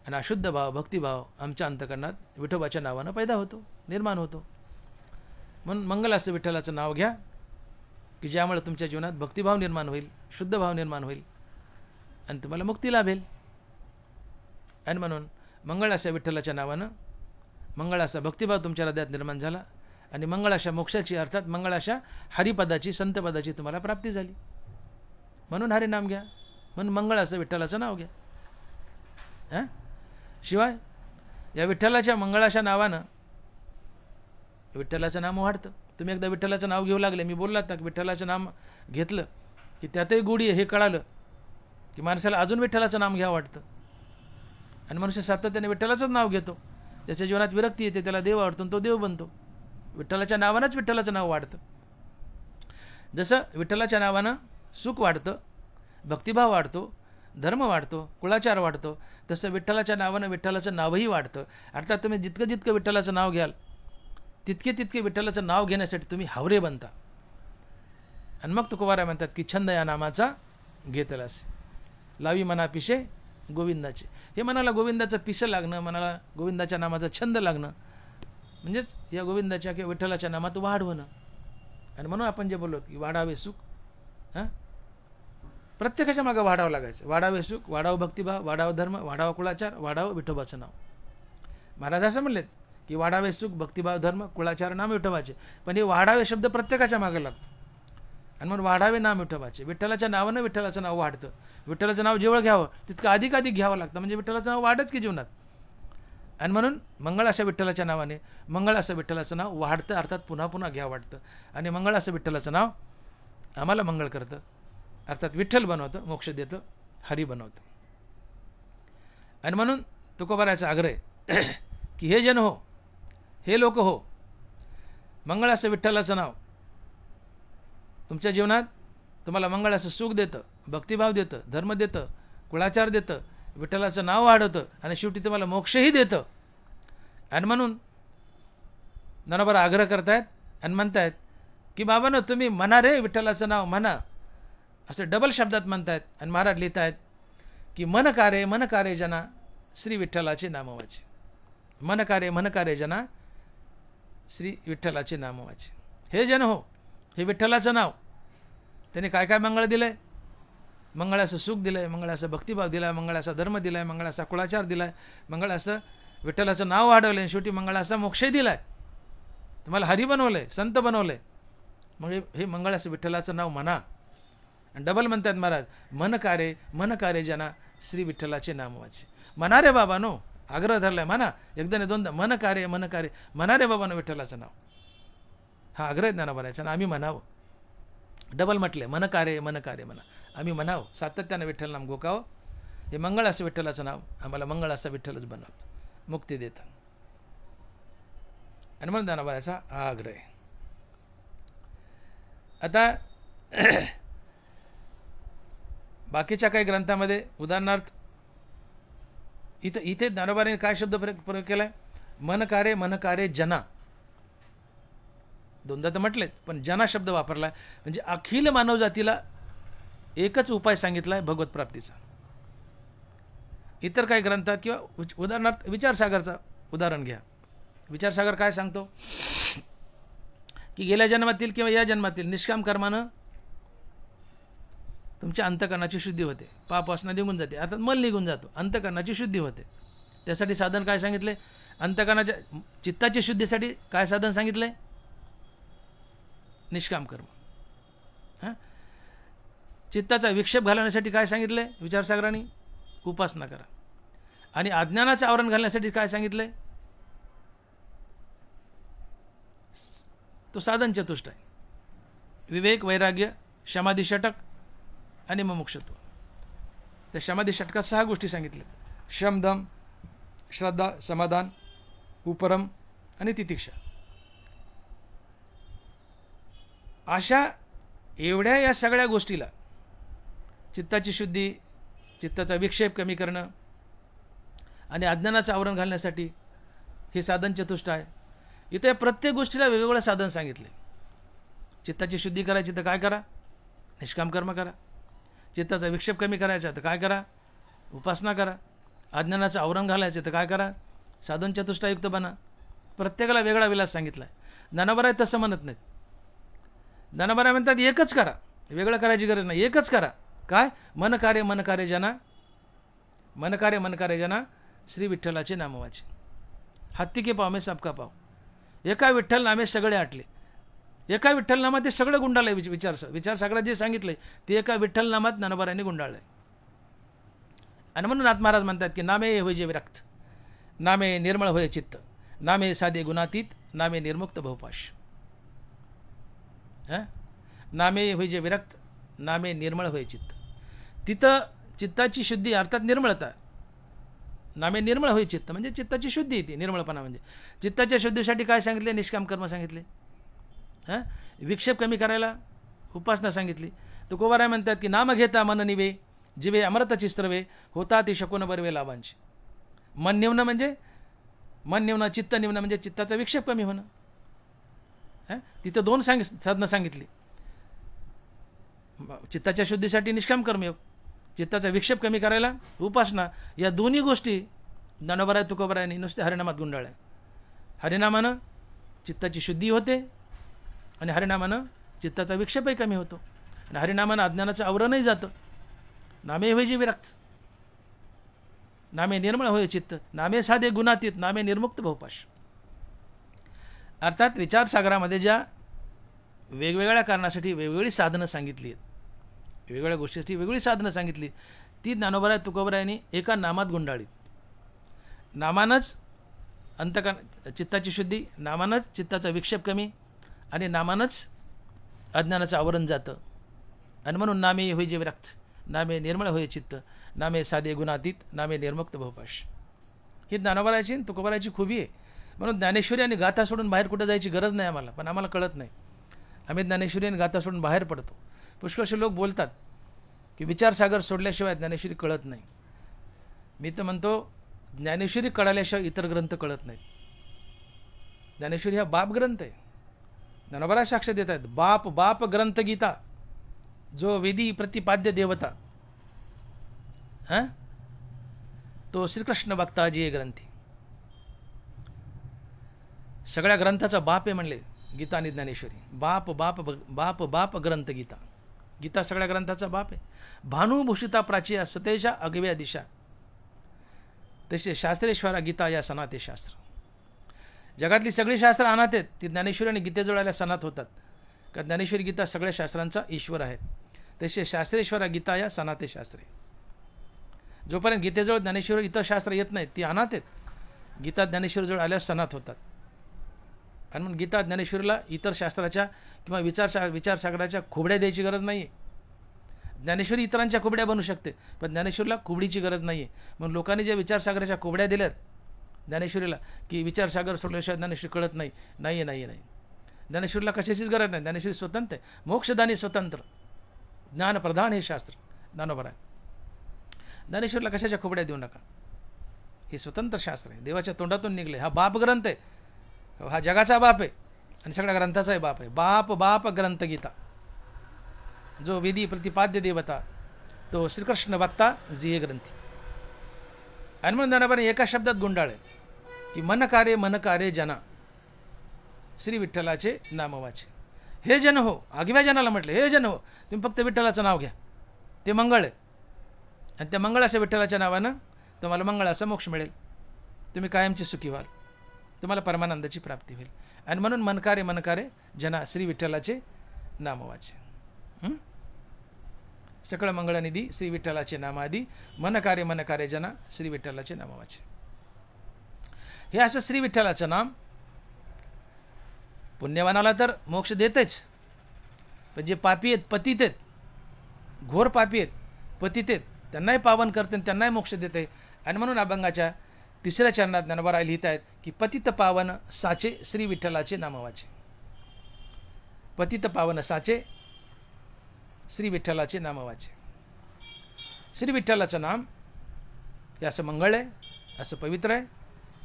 आणि अशुद्ध भाव, भक्तिभाव आमच्या अंतकरणात विठोबाच्या नावानं पैदा होतो, निर्माण होतो. म्हणून मंगल असं विठ्ठलाचं नाव घ्या की ज्यामुळे तुमच्या जीवनात भक्तिभाव निर्माण होईल, शुद्ध भाव निर्माण होईल आणि तुम्हाला मुक्ती लाभेल. आणि म्हणून मंगळ अशा विठ्ठलाच्या नावानं मंगळ असा भक्तिभाव तुमच्या हृदयात निर्माण झाला आणि मंगळ अशा मोक्षाची, अर्थात मंगळ अशा हरिपदाची, संतपदाची तुम्हाला प्राप्ती झाली. म्हणून हरिनाम घ्या, म्हणून मंगळ असं विठ्ठलाचं नाव घ्या. हां, शिवाय या विठ्ठलाच्या मंगळाच्या नावानं विठ्ठलाचं नाम वाढतं. तुम्ही एकदा विठ्ठलाचं नाव घेऊ लागले, मी बोललात ना, विठ्ठलाचं नाम घेतलं की त्यातही गोडी आहे हे कळालं की माणसाला अजून विठ्ठलाचं नाम घ्यावं वाटतं. आणि मनुष्य सातत्याने विठ्ठलाचंच नाव घेतो, त्याच्या जीवनात विरक्ती येते, त्याला देव आवडतो, तो देव बनतो. विठ्ठलाच्या नावानंच विठ्ठलाचं नाव वाढतं. जसं विठ्ठलाच्या नावानं सुख वाढतं, भक्तिभाव वाढतो, धर्म वाढतो, कुळाचार वाढतो, तसं विठ्ठलाच्या नावानं विठ्ठलाचं नावही वाढतं. अर्थात तुम्ही जितकं जितकं विठ्ठलाचं नाव घ्याल तितके तितके विठ्ठलाचं नाव घेण्यासाठी तुम्ही हावरे बनता. आणि मग तुकोबाराय म्हणतात की छंद या नामाचा घेतलासे, लावी मना पिशे गोविंदाचे. हे मनाला गोविंदाचं पिसं लागणं, मनाला गोविंदाच्या नामाचा छंद लागणं, म्हणजेच या गोविंदाच्या किंवा विठ्ठलाच्या नामात वाढ होणं. आणि म्हणून आपण जे बोललो की वाढावे सुख, हां, प्रत्येकाच्या मागं वाढावं लागायचं. वाढावे सुख, वाढावं भक्तिभाव, वाढावं धर्म, वाढावा कुळाचार, वाढावं विठोबाचं नाव. महाराज असं म्हणलेत की वाढावे सुख, भक्तिभाव, धर्म, कुळाचार, नाम विठोबाचे. पण हे वाढावे शब्द प्रत्येकाच्या मागं लागतो. आणि म्हणून वाढावे नाम विठोबाचे. विठ्ठलाच्या नावानं विठ्ठलाचं नाव वाढतं. विठ्ठलाचं नाव जेवढं घ्यावं तितकं अधिकाधिक घ्यावं लागतं, म्हणजे विठ्ठलाचं नाव वाढच की जीवनात. आणि म्हणून मंगळ अशा विठ्ठलाच्या नावाने मंगळ असं विठ्ठलाचं नाव वाढतं, अर्थात पुन्हा पुन्हा घ्यावं वाटतं. आणि मंगळ असं विठ्ठलाचं नाव आम्हाला मंगळ करतं, अर्थात विठ्ठल बनवतं, मोक्ष देतं, हरी बनवतं. आणि म्हणून तुकोबारायचा आग्रह की हे जन हो, हे लोक हो, मंगळ असं विठ्ठलाचं नाव तुमच्या जीवनात तुम्हाला मंगळ असं सुख देतं, भक्तिभाव देतं, धर्म देतं, कुळाचार देतं, विठ्ठलाचं नाव वाढवतं आणि शेवटी तुम्हाला मोक्षही देतं. आणि म्हणून ज्ञानोबा आग्रह करतायत आणि म्हणतायत की बाबांनो तुम्ही म्हणा रे विठ्ठलाचं नाव म्हणा, असं डबल शब्दात म्हणतायत. आणि महाराज लिहित आहेत की मन कारे जना श्री विठ्ठलाचे नामवाचे. मन कारे जना श्री विठ्ठलाचे नामवाचे. हे जन हो, हे विठ्ठलाचं नाव, त्याने काय काय मंगळ दिलं आहे? मंगळ असं सुख दिलं आहे, मंगळ असं भक्तिभाव दिला आहे, मंगळ असा धर्म दिला आहे, मंगळ असा कुळाचार दिला आहे, मंगळ असं विठ्ठलाचं नाव वाढवलं आहे, शेवटी मंगळ असा मोक्षही दिला आहे, तुम्हाला हरी बनवलं आहे, संत बनवलं आहे. मग हे मंगळ असं विठ्ठलाचं नाव म्हणा. आणि डबल म्हणतात महाराज, मन कारे जना श्री विठ्ठलाचे नामवाचे. म्हणा रे बाबा नो, आग्रह धरलाय, म्हणा, एकदा नाही दोनदा, मन कारे म्हणा रे बाबा नो विठ्ठलाचं नाव. हा आग्रह ज्ञानोबा आणि आम्ही म्हणावं. डबल म्हटले, मन कारे म्हणा, आम्ही म्हणावं, सातत्यानं विठ्ठल नाम गोकावं. हे मंगळ असं विठ्ठलाचं नाव आम्हाला मंगळ असा विठ्ठलच बनवतं, मुक्ती देतं. आणि म्हणून ज्ञानोबा याचा हा आग्रह आहे. आता बाकीच्या काही ग्रंथामध्ये उदाहरणार्थ इथे ज्ञानोबाने काय शब्द प्रयोग केलाय? मन कारे जना. दोनदा तर म्हटलेत, पण जना शब्द वापरलाय, म्हणजे अखिल मानवजातीला एकच उपाय सांगितलाय भगवत प्राप्तीचा. इतर काही ग्रंथात किंवा उदाहरणार्थ विचारसागरचा उदाहरण घ्या. विचारसागर काय सांगतो की गेल्या जन्मातील किंवा या जन्मातील निष्काम कर्मानं तुमच्या अंतकरणाची शुद्धी होते, पाप वासना निघून जाते, अर्थात मल निघून जातो, अंतकरणाची शुद्धी होते. त्यासाठी साधन काय सांगितले? अंतकरणाच्या चित्ताची शुद्धीसाठी काय साधन सांगितले? निष्काम कर्म. हां, चित्ताचा विक्षेप घालवण्यासाठी काय सांगितलं विचारसागरांनी? उपासना करा. आणि अज्ञानाचं आवरण घालण्यासाठी काय सांगितलं? तो साधन चतुष्ट आहे. विवेक, वैराग्य, समाधी षटक आणि मुमुक्षत्व. त्या समाधी षटकात 6 गोष्टी सांगितल्या: शम, दम, श्रद्धा, समाधान, उपरम आणि तितिक्षा. अशा एवढ्या या सगळ्या गोष्टीला चित्ताची शुद्धी, चित्ताचा विक्षेप कमी करणं आणि अज्ञानाचं आवरण घालण्यासाठी हे साधन चतुष्ट आहे. इथे प्रत्येक गोष्टीला वेगवेगळं साधन सांगितले. चित्ताची शुद्धी करायची तर काय करा? निष्काम कर्म करा. चित्ताचा विक्षेप कमी करायचा तर काय करा? उपासना करा. अज्ञानाचं आवरण घालायचं तर काय करा? साधन चतुष्टायुक्त बना. प्रत्येकाला वेगळा विलास सांगितला आहे. ज्ञानोबा आहे तसं म्हणत नाहीत. ज्ञानोबा म्हणतात एकच करा, वेगळं करायची गरज नाही, एकच करा. काय? मन कार्य जना श्री विठ्ठलाचे नाम वाचे. हत्ती के पाव में सबका पाव. एका विठ्ठल नामे सगळे आटले. एका विठ्ठल नामात ते सगळं गुंडाळलंय. विचारसागरात जे सांगितलंय ते एका विठ्ठल नामात ज्ञानोबारांनी गुंडाळलंय. आणि म्हणून नाथ महाराज म्हणतात की नामे होय जे विरक्त, नामे निर्मळ होय चित्त, नामे साधे गुणातीत, नामे निर्मुक्त बहुपाश. नामे होय जे विरक्त, नामे निर्मळ होय चित्त. तिथं चित्ताची शुद्धी अर्थात निर्मळता. नामे निर्मळ होय चित्त म्हणजे चित्ताची शुद्धी येते. निर्मळपणा म्हणजे चित्ताच्या शुद्धीसाठी काय सांगितले? निष्काम कर्म सांगितले. विक्षेप कमी करायला उपासना सांगितली. तुकोबाराय म्हणतात की नाम घेता मन निवे, जिवे अमृत चिस्त्रवे, होता ती शकून बरवे लाभांश. मन निवणं म्हणजे मन निवणं, चित्त निवणं म्हणजे चित्ताचा विक्षेप कमी होणं. तिथं 2 साधनं सांगितली. चित्ताच्या शुद्धीसाठी निष्काम कर्मयोग, चित्ताचा विक्षेप कमी करायला उपासना. या दोन्ही गोष्टी ज्ञानोबाराय तुकोबारायांनी नुसते हरिनामात गुंडाळल्या. हरिनामानं चित्ताची शुद्धी होते आणि हरिनामानं चित्ताचा विक्षेपही कमी होतो आणि हरिनामानं अज्ञानाचं आवरणही जातं. नामे होय जे विरक्त, नामे निर्मळ होय चित्त, नामे साधे गुणातीत, नामे निर्मुक्त बहुपाश. अर्थात विचारसागरामध्ये ज्या वेगवेगळ्या कारणासाठी वेगवेगळी साधनं सांगितली आहेत, वेगवेगळ्या गोष्टीसाठी वेगळी साधनं सांगितली, ती ज्ञानोबाराय तुकोबारायांनी एका नामात गुंडाळीत. नामानंच चित्ताची शुद्धी, नामानंच चित्ताचा विक्षेप कमी आणि नामानंच अज्ञानाचं आवरण जातं. आणि म्हणून नामे होय जे विरक्त, नामे निर्मळ होय चित्त, नामे साधे गुणातीत, नामे निर्मुक्त बहुपाश. ही ज्ञानोबारायची तुकोबारायची खूबी आहे. म्हणून ज्ञानेश्वरी आणि गाथा सोडून बाहेर कुठं जायची गरज नाही आम्हाला. पण आम्हाला कळत नाही. आम्ही ज्ञानेश्वरी आणि गाथा सोडून बाहेर पडतो. पुष्कळसे लोक बोलतात की विचारसागर सोडल्याशिवाय ज्ञानेश्वरी कळत नाही. मी तर म्हणतो ज्ञानेश्वरी कळाल्याशिवाय इतर ग्रंथ कळत नाहीत. ज्ञानेश्वरी हा बाप ग्रंथ आहे. ज्ञानोबाराय साक्ष देत आहेत. बाप ग्रंथ गीता, जो वेदी प्रतिपाद्य देवता, तो श्रीकृष्ण भक्ता जी ग्रंथी. सगळ्या ग्रंथाचा बाप आहे म्हणले गीता आणि ज्ञानेश्वरी. बाप ग्रंथ गीता. गीता सगळ्या ग्रंथाचा बाप आहे. भानुभूषिता प्राची सतेजा अगव्या दिशा, तसे शास्त्रेश्वरा गीता या सनाते शास्त्र. जगातली सगळी शास्त्र अनाथ आहेत, ती ज्ञानेश्वरी आणि गीतेजवळ आल्या सनात होतात. का ज्ञानेश्वरी गीता सगळ्या शास्त्रांचा ईश्वर आहेत. तसे शास्त्रेश्वरा गीता या सनाते शास्त्रे. जोपर्यंत गीतेजवळ ज्ञानेश्वरी इतर शास्त्र येत नाहीत ती अनाथ आहेत. गीता ज्ञानेश्वरीजवळ आल्यास सनात होतात. आणि म्हणून गीता ज्ञानेश्वरीला इतर शास्त्राच्या किंवा विचारसागराच्या खोबड्या द्यायची गरज नाही आहे. ज्ञानेश्वरी इतरांच्या खोबड्या बनू शकते, पण ज्ञानेश्वरीला खोबडीची गरज नाही आहे. म्हणून लोकांनी ज्या विचारसागराच्या खोबड्या दिल्यात ज्ञानेश्वरीला की विचारसागर सोडल्याशिवाय ज्ञानेश्वरी कळत नाही, नाही. ज्ञानेश्वरीला कशाचीच गरज नाही. ज्ञानेश्वरी स्वतंत्र आहे. मोक्षदानी स्वतंत्र, ज्ञानप्रधान हे शास्त्र ज्ञानोबा आहे. ज्ञानेश्वरीला कशाच्या खोबड्या देऊ नका. हे स्वतंत्र शास्त्र आहे, देवाच्या तोंडातून निघले. हा बाप ग्रंथ आहे. हा जगाचा बाप आहे आणि सगळ्या ग्रंथाचाही बाप आहे. बाप ग्रंथ गीता, जो वेदी प्रतिपाद्य देवता, तो श्रीकृष्ण भक्ता जी ग्रंथी. आणि म्हणून ज्ञानोबाने एका शब्दात गुंडाळे की मन कार्य जना श्री विठ्ठलाचे नाम वाचे. हे जन हो, आगव्या जनाला म्हटले हे जन हो, तुम्ही फक्त विठ्ठलाचं नाव घ्या, ते मंगळ आहे. आणि त्या मंगळ अशा विठ्ठलाच्या नावानं तुम्हाला मंगळ असा मोक्ष मिळेल. तुम्ही कायमचे सुखी व्हाल, तुम्हाला परमानंदाची प्राप्ती होईल. आणि म्हणून मनकारे जना श्री विठ्ठलाचे नाम वाचे. सकळ मंगळनिधी श्री विठ्ठलाचे नामादी, मन कार्य जना श्री विठ्ठलाचे नाम वाचे. हे असं श्री विठ्ठलाचं नाम पुण्यवानाला तर मोक्ष देतेच, पण जे पापी आहेत, पतित आहेत, घोर पापी आहेत, पतित आहेत, त्यांनाही पावन करते आणि त्यांनाही मोक्ष देते. आणि म्हणून अभंगाच्या 3ऱ्या चरणात ज्ञानोबा लिहित आहेत की पतित पावन साचे श्री विठ्ठलाचे नाम वाचे. पतित पावन साचे श्री विठ्ठलाचे नाम वाचे. श्री विठ्ठलाचं नाम हे असं मंगळ आहे, असं पवित्र आहे.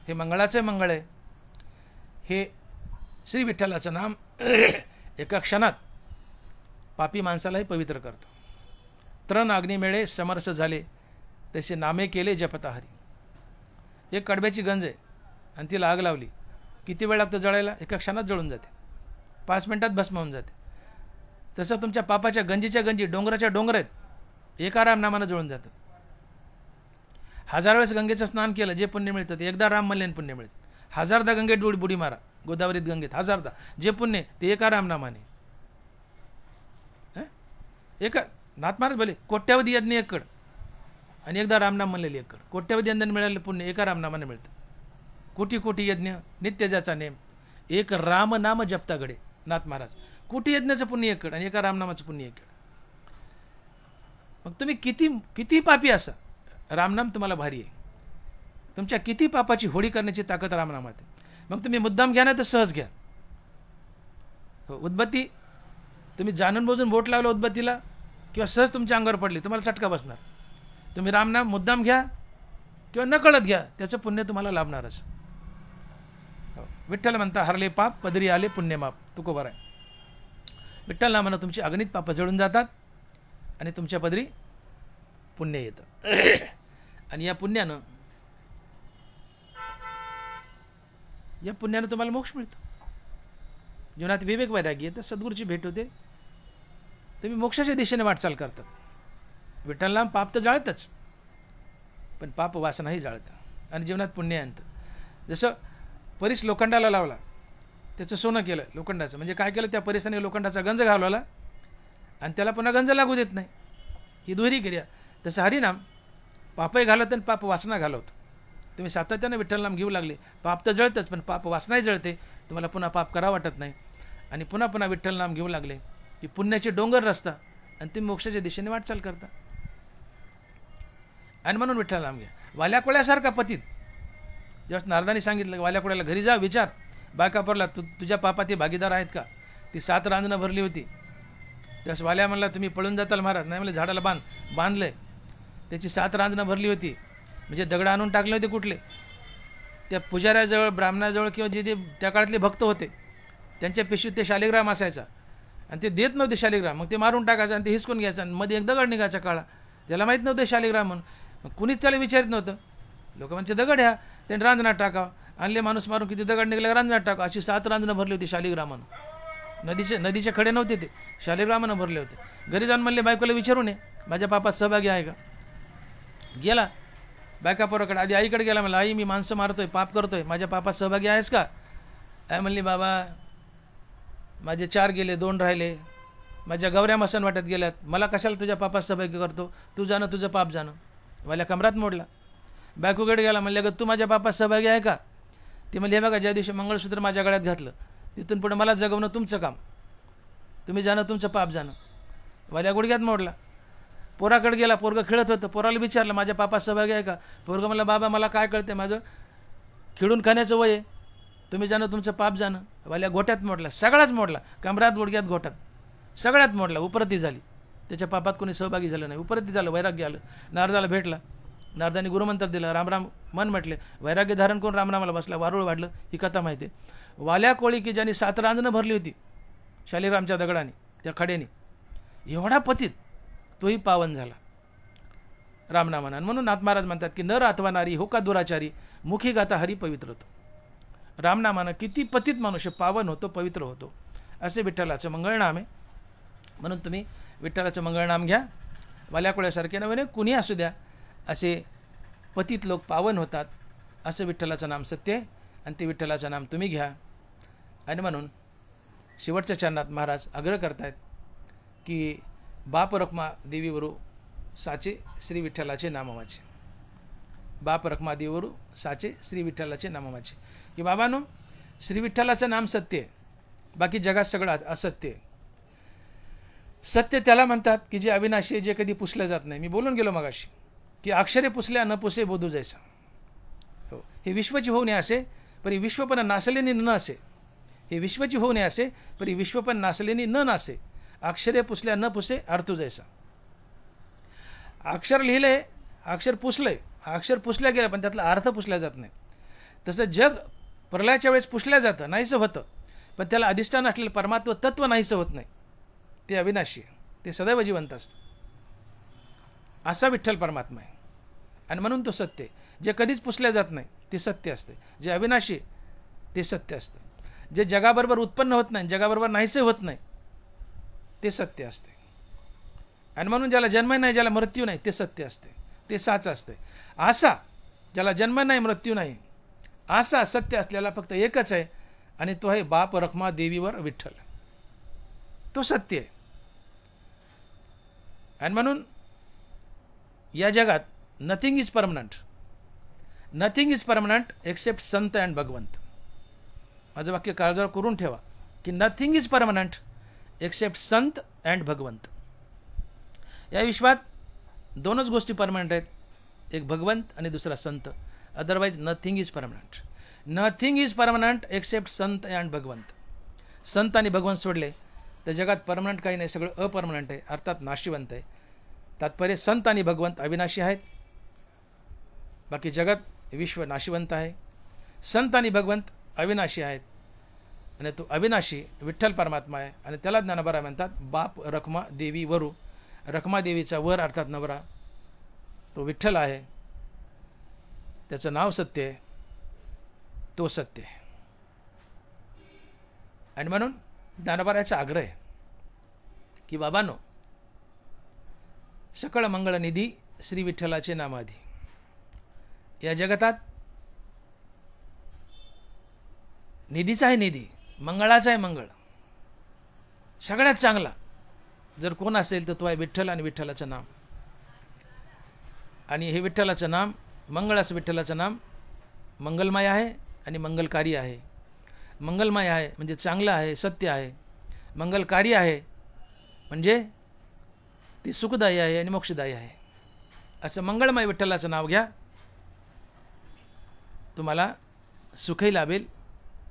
हे मंगळाचं मंगळ आहे. हे श्री विठ्ठलाचं नाम एका क्षणात पापी माणसालाही पवित्र करतो. तृण अग्निमेळे समरस झाले, तसे नामे केले जपता हरी. एक कडब्याची गंज आहे आणि तिला आग लावली, किती वेळ लागतो जळायला? एका क्षणात जळून जाते, 5 मिनिटात भस्म होऊन जाते. तसं तुमच्या पापाच्या गंजीच्या गंजी डोंगराच्या डोंगर आहेत, एका रामनामानं जळून जातात. 1000 वेळेस गंगेचं स्नान केलं जे पुण्य मिळतं ते एकदा राम म्हणल्याने पुण्य मिळतं. 1000दा गंगेत बुडी मारा, गोदावरीत गंगेत 1000दा, जे पुण्य ते एका रामनामाने. एका नाथ महाराज भले कोट्यावधी यज्ञ एककड आणि एकदा रामनाम म्हणलेली एककड. कोट्यावधी यज्ञाने मिळालेलं पुण्य एका रामनामाने मिळतं. कोटी कोटी यज्ञ नित्य ज्याचा नेम, एक रामनाम जपता घडे. नाथ महाराज कोटी यज्ञाचं पुण्य एककड आणि एका रामनामाचं पुण्य एककड. मग तुम्ही किती पापी असा, रामनाम तुम्हाला भारी आहे. तुमच्या किती पापाची होळी करण्याची ताकद रामनामात आहे. मग तुम्ही मुद्दाम घ्या ना तर सहज घ्या. उदबत्ती तुम्ही जाणून बुजून बोट लावलं उदबत्तीला किंवा सहज तुमच्या अंगावर पडली, तुम्हाला चटका बसणार. तुम्ही रामनाम मुद्दाम घ्या किंवा नकळत घ्या, त्याचं पुण्य तुम्हाला लाभणारच. विठ्ठल म्हणता हरले पाप पदरी आले पुण्यमाप. तुकोबार आहे. विठ्ठल नामानं तुमची अगणित पापं जळून जातात आणि तुमच्या पदरी पुण्य येतं. आणि या पुण्यानं तुम्हाला मोक्ष मिळतो. जीवनात विवेक वैराग्य येतं, सद्गुरूची भेट होते, तुम्ही मोक्षाच्या दिशेने वाटचाल करतात. विठ्ठल नाम पाप तर जाळतच, पण पाप वासनाही जाळतं आणि जीवनात पुण्य आणतं. जसं परीस लोखंडाला लावला, त्याचं सोनं केलं लोखंडाचं, म्हणजे काय केलं, त्या परिसाने लोखंडाचा गंज घालवला आणि त्याला पुन्हा गंज लागू देत नाही, ही दुहेरी क्रिया. तसं हरिनाम पापही घालत आणि पाप वासना घालवतं. तुम्ही सातत्यानं विठ्ठल नाम घेऊ लागले, पाप तर जळतंच पण पाप वासनाही जळते, तुम्हाला पुन्हा पाप करावं वाटत नाही. आणि पुन्हा पुन्हा विठ्ठल नाम घेऊ लागले की पुण्याचे डोंगर रस्ता आणि तुम्ही मोक्षाच्या दिशेने वाटचाल करता. आणि म्हणून विठ्ठल नाम घ्या. वाल्याकोळ्यासारखा पतित, जेव्हा नारदांनी सांगितलं वाल्याकोळ्याला घरी जा, विचार बायका परला तुझ्या पापात भागीदार आहेत का. ती 7 रांजणं भरली होती. त्यास वाल्या म्हणला तुम्ही पळून जाताल महाराज. नाही म्हणजे झाडाला बांधलंय. त्याची 7 रांजणं भरली होती, म्हणजे दगड आणून टाकले होते कुठले, त्या पुजाऱ्याजवळ ब्राह्मणाजवळ किंवा जे त्या काळातले भक्त होते त्यांच्या पिशवीत ते शालिग्राम असायचा आणि ते देत नव्हते शालिग्राम. मग ते मारून टाकायचं आणि ते हिसकून घ्यायचं आणि मध्ये एक दगड निघायचा काळा. त्याला माहीत नव्हतं शालिग्राम म्हणून, मग कुणीच त्याला विचारित नव्हतं. लोक म्हणजे दगड ह्या त्यांनी रांजणात टाकावं. आणले माणूस मारून, किती दगड निघाले रांजणात टाकावं. अशी 7 रांजणं भरली होती शालिग्रामानं. नदीचे खडे नव्हते ते, शालिग्रामानं भरले होते. घरी जाऊन म्हणले बायकोला विचारून ये माझ्या पापात सहभागी आहे का. गेला बायका पोराकडे, आधी आईकडे गेला. म्हणला आई मी माणसं मारतोय, पाप करतोय, माझ्या पापात सहभागी आहेस का. आई म्हणली बाबा माझे 4 गेले, 2 राहिले, माझ्या गवऱ्या मसन वाटत गेल्यात, मला कशाला तुझ्या पापात सहभागी करतो, तू जाणं तुझं पाप जाणं. मला कमरात मोडला. बायकोकडे गेला. म्हणले ग तू माझ्या पापात सहभागी आहे का. ती म्हणली हे बघा ज्या दिवशी मंगळसूत्र माझ्या गळ्यात घातलं तिथून पुढे मला जगवणं तुमचं काम, तुम्ही जाणं तुमचं पाप जाणं. वाल्या गुडघ्यात मोडला. पोराकडे गेला. पोरगं खेळत होतं. पोराला विचारलं माझ्या पापात सहभागी आहे का. पोरगं म्हणलं बाबा मला काय कळते, माझं खेळून खाण्याचं वय आहे, तुम्ही जाणं तुमचं पाप जाणं. वाल्या गोट्यात मोडला, सगळाच मोडला, कमरात गुडघ्यात गोट्यात सगळ्यात मोडला. उपरती झाली. त्याच्या पापात कोणी सहभागी झालं नाही. उपरती झालं, वैराग्य आलं. नारदाला भेटला. नारदाने गुरुमंत्र दिलं, रामराम मन म्हटले. वैराग्य धारण करून रामनामाला बसला. वारुळ वाढलं. ही कथा माहिती आहे. वाल्या कोळी की ज्यांनी 7 रांजणं भरली होती शालिग्रामच्या दगडाने, त्या खड्याने, एवढा पतित तोही पावन झाला रामनामानं. म्हणून नाथ महाराज म्हणतात की नर अथवा नारी हो का दुराचारी, मुखी गाता हरी पवित्र होतो. रामनामानं किती पतित मनुष्य पावन होतो, पवित्र होतो. असे विठ्ठलाचं मंगळनाम आहे. म्हणून तुम्ही विठ्ठलाचं मंगळनाम घ्या. वाल्याकोळ्यासारखे नव्हे, कुणी असू द्या, असे पतित लोक पावन होतात. असं विठ्ठलाचं नाम सत्य आहे आणि ते विठ्ठलाचं नाम तुम्ही घ्या. आणि म्हणून शेवटच्या चरणात महाराज आग्रह करतायत की बाप रखमा देवीवरू साचे श्री विठ्ठलाचे नाम वाचे. बाप रखमा देवीवरू साचे श्री विठ्ठलाचे नाम वाचे. की बाबांनो, श्री विठ्ठलाचं नाम सत्य आहे, बाकी जगात सगळं असत्य आहे. सत्य त्याला म्हणतात की जे अविनाशी आहे, जे कधी पुसलं जात नाही. मी बोलून गेलो मगाशी की अक्षरे पुसल्या न पुसे बोधू जैसा. हो, हे विश्वची होऊ नये असे, परी विश्व पण नासलेनी न असे. हे विश्वची होऊ नये असे, परी विश्व पण नासलेनी न नासे. अक्षरे पुसल्या न पुसे अर्थू जैसा. अक्षर लिहिले, अक्षर पुसलंय, अक्षर पुसल्या गेलं, पण त्यातला अर्थ पुसल्या जात नाही. तसं जग प्रलयाच्या वेळेस पुसल्या जातं, नाहीसं होतं, पण त्याला अधिष्ठान असलेलं परमात्म तत्व नाहीसं होत नाही. ते अविनाशी आहे, ते सदैव जिवंत असतं. असा विठ्ठल परमात्मा आहे. आणि म्हणून तो सत्य आहे. जे कधीच पुसल्या जात नाही ते सत्य असते. जे अविनाशी ते सत्य असतं. जे जगाबरोबर उत्पन्न होत नाही, जगाबरोबर नाहीसे होत नाही, ते सत्य असते. आणि म्हणून ज्याला जन्म नाही, ज्याला मृत्यू नाही, ते सत्य असते, ते साच असते. असा ज्याला जन्म नाही, मृत्यू नाही, असा सत्य असलेला फक्त एकच आहे, आणि तो आहे बाप रखमा देवीवर विठ्ठल. तो सत्य आहे. आणि म्हणून या जगात nothing is permanent. Nothing is permanent except संत अँड भगवंत. माझं वाक्य काळजावर करून ठेवा की नथिंग इज परमनंट एक्सेप्ट संत अँड भगवंत. या विश्वात दोनच गोष्टी परमनंट आहेत, एक भगवंत आणि दुसरा संत. Otherwise nothing is permanent. Nothing is permanent except संत अँड भगवंत. संत आणि भगवंत सोडले तर जगात परमनंट काही नाही, सगळं अपरमनंट आहे, अर्थात नाशिवंत आहे. तात्पर्य संत आणि भगवंत अविनाशी आहेत, बाकी जगत विश्व नाशिवंत आहे. संत आणि भगवंत अविनाशी आहेत, आणि तो अविनाशी विठ्ठल परमात्मा आहे. आणि त्याला ज्ञानोबा म्हणतात बाप रखमा देवी वरू. रखमा देवीचा वर अर्थात नवरा तो विठ्ठल आहे. त्याचं नाव सत्य आहे, तो सत्य आहे. आणि म्हणून ज्ञानोबाराचा आग्रह आहे की बाबांनो, सकळ मंगळ निधी श्री विठ्ठलाचे नामाधी. या जगतात निधीचा आहे निधी, मंगळाचा आहे मंगळ. सगळ्यात चांगला जर कोण असेल तर तो आहे विठ्ठल आणि विठ्ठलाचं नाम. आणि हे विठ्ठलाचं नाम, मंगळ असं विठ्ठलाचं नाम मंगलमय आहे आणि मंगलकारी आहे. मंगलमय आहे म्हणजे चांगलं आहे, सत्य आहे. मंगलकारी आहे म्हणजे ती सुखदायी आहे आणि मोक्षदायी आहे. असं मंगळमय विठ्ठलाचं नाव घ्या, तुम्हाला सुखही लाभेल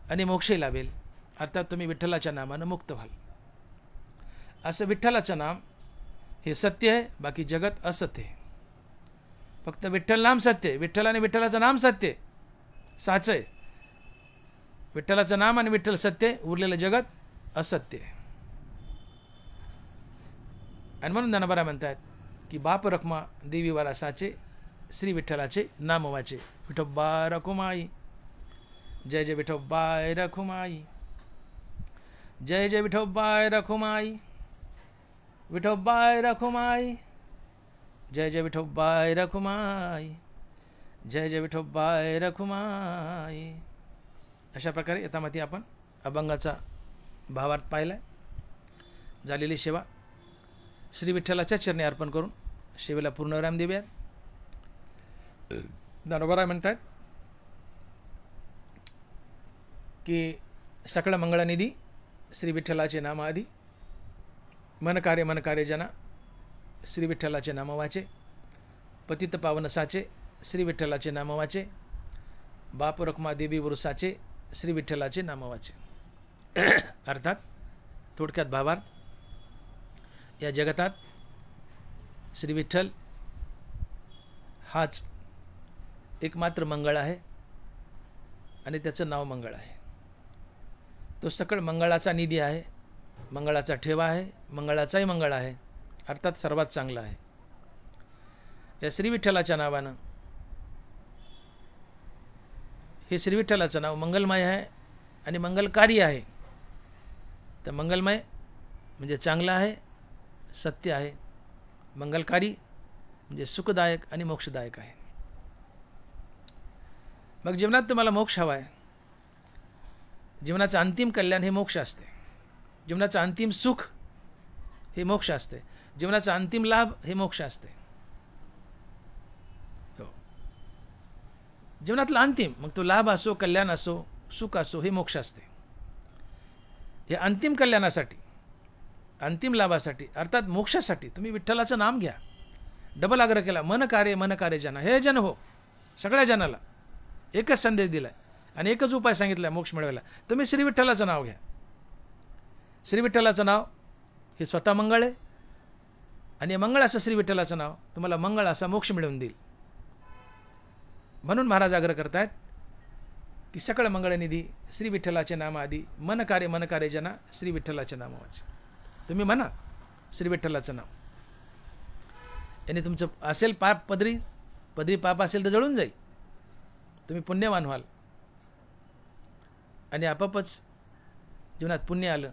आणि मोक्षही लाभेल. अर्थात तुम्ही विठ्ठलाच्या नामानं मुक्त व्हाल. असं विठ्ठलाचं नाम हे सत्य आहे, बाकी जगत असत्य आहे. फक्त विठ्ठल नाम सत्य आहे, विठ्ठल आणि विठ्ठलाचं नाम सत्य आहे, साच आहे. विठ्ठलाचं नाम आणि विठ्ठल सत्य, उरलेलं जगत असत्य आहे. आणि म्हणून ज्ञानोबा म्हणतात की बाप रखमा देवीवाला साचे श्री विठ्ठलाचे नाम वाचे. विठोबा रखुमाई, जय जय विठोबाय रखुमाई, जय जय विठोबाय रखुमाई, विठोबाय रखुमाई, जय जय विठोबाय रखुमाई, जय जय विठोबाय रखुमाई. अशा प्रकारे यथामती आपण अभंगाचा भावार्थ पाहिलाय. झालेली सेवा श्री विठ्ठलाच्या चरणी अर्पण करून सेवेला पूर्णविराम देऊयात. ज्ञानोबा म्हणतात की सकळ मंगळनिधी श्री विठ्ठलाचे नाम आधी. मन कार्य जना श्री विठ्ठलाचे नाम वाचे. पतित पावन साचे श्री विठ्ठलाचे नाम वाचे. बाप रखमा देवी वरू साचे श्री विठ्ठलाचे नाम वाचे. अर्थात थोडक्यात भावार्थ, या जगतात श्री विठ्ठल हाच एकमात्र मंगळ आहे आणि त्याचं नाव मंगळ आहे. तो सकळ मंगळाचा निधी आहे, मंगळाचा ठेवा आहे, मंगळाचाही मंगळ आहे, अर्थात सर्वात चांगला आहे. या श्री विठ्ठलाच्या नावानं, हे श्री विठ्ठलाचं नाव मंगलमय आहे आणि मंगलकारी आहे. तर मंगलमय म्हणजे चांगलं आहे, सत्य आहे. मंगलकारी म्हणजे सुखदायक आणि मोक्षदायक आहे. मग जीवनात तुम्हाला मोक्ष हवा आहे, जीवनाचं अंतिम कल्याण हे मोक्ष असते. जीवनाचं अंतिम सुख हे मोक्ष असते, जीवनाचा अंतिम लाभ हे मोक्ष असते. हो, जीवनातला अंतिम, मग तो लाभ असो, कल्याण असो, सुख असो, हे मोक्ष असते. हे अंतिम कल्याणासाठी, अंतिम लाभासाठी अर्थात मोक्षासाठी तुम्ही विठ्ठलाचं नाम घ्या. डबल आग्रह केला, मन कार्य जन, हे जन हो. सगळ्या जनाला एकच संदेश दिला आणि एकच उपाय सांगितला मोक्ष मिळवायला. तुम्ही श्री विठ्ठलाचं नाव घ्या. श्री विठ्ठलाचं नाव हे स्वतः मंगळ आहे आणि मंगळ असं श्री विठ्ठलाचं नाव तुम्हाला मंगळ असा मोक्ष मिळवून देईल. म्हणून महाराज आग्रह करतायत की सकळ मंगळनिधी श्री विठ्ठलाचे नाम आधी, मन कार्य जना श्री विठ्ठलाचे नाम वाचे. तुम्ही म्हणा श्री विठ्ठलाचं नाव, याने तुमचं असेल पाप, पदरी पाप असेल तर जळून जाईल, तुम्ही पुण्यवान व्हाल आणि आपापच जीवनात पुण्य आलं.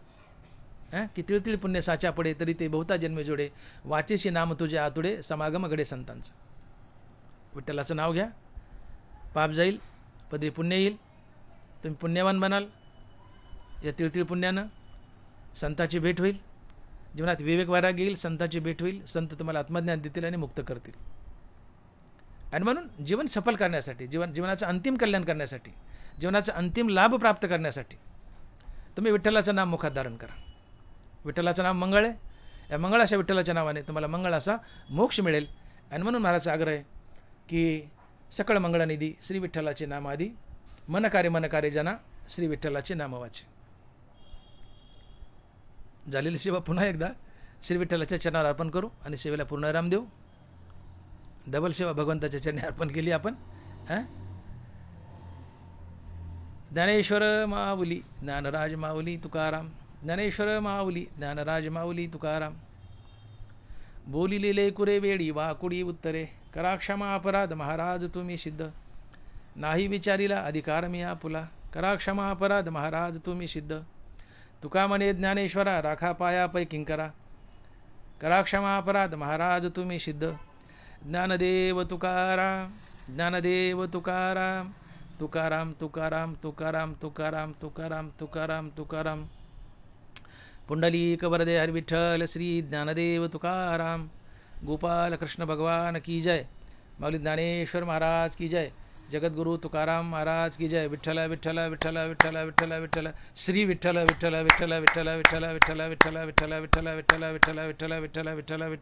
की तिळतिळ पुण्य साचा पडे तरी ते बहुता जन्मे जोडे, वाचेशी नाम तुझे आतुडे समागम घडे संतांचं. विठ्ठलाचं नाव घ्या, पाप जाईल, पदरी पुण्य येईल, तुम्ही पुण्यवान बनाल. या तिळतिळ पुण्यानं संताची भेट होईल, जीवनात विवेक वैराग्य येईल, संताची भेट होईल, संत तुम्हाला आत्मज्ञान देतील आणि मुक्त करतील. आणि म्हणून जीवन सफल करण्यासाठी, जीवनाचं अंतिम कल्याण करण्यासाठी, जीवनाचा अंतिम लाभ प्राप्त करण्यासाठी तुम्ही विठ्ठलाचं नाम मुखात धारण करा. विठ्ठलाचं नाम मंगळ आहे, या मंगळ अशा विठ्ठलाच्या नावाने तुम्हाला मंगळ असा मोक्ष मिळेल. आणि म्हणून महाराजचा आग्रह आहे की सकळ मंगळनिधी श्री विठ्ठलाचे नाम आधी, मन कार्य जना श्री विठ्ठलाचे नाम वाचे. झालेली सेवा पुन्हा एकदा श्री विठ्ठलाच्या चरणावर अर्पण करू आणि सेवेला पूर्णविराम देऊ. डबल सेवा भगवंताच्या चरणी अर्पण केली आपण. ज्ञानेश्वर माऊली ज्ञानराज माऊली तुकाराम, ज्ञानेश्वर माऊली ज्ञानराज माऊली तुकाराम. बोलिलेले कुरे वेळी वाकुडी उत्तरे, करा क्षमा अपराध महाराज तुम्ही सिद्ध. नाही विचारिला अधिकार मी आपुला, करा क्षमा अपराध महाराज तुम्ही सिद्ध. तुका म्हणे ज्ञानेश्वरा राखा पाया पै किंकरा, करा क्षमा अपराध महाराज तुम्ही सिद्ध. ज्ञानदेव तुकाराम, ज्ञानदेव तुकाराम, तुकाराम तुकाराम तुकाराम तुकाराम तुकाराम तुकाराम तुकाराम. पुंडलिक वरदे हरि विठ्ठल श्री ज्ञानदेव तुकाराम. गोपाल कृष्ण भगवान की जय. माऊली ज्ञानेश्वर महाराज की जय. जगद्गुरु तुकाराम महाराज की जय. विठ्ठल विठ्ठल विठ्ठल विठ्ठल विठ्ठल विठ्ठल श्री विठ्ठल विठ्ठल विठ्ठल विठ्ठल विठ्ठल विठ्ठल विठ्ठल विठ्ठल विठ्ठल विठ्ठल विठ्ठल विठ्ठल विठ्ठल विठ्ठल विठ्ठल.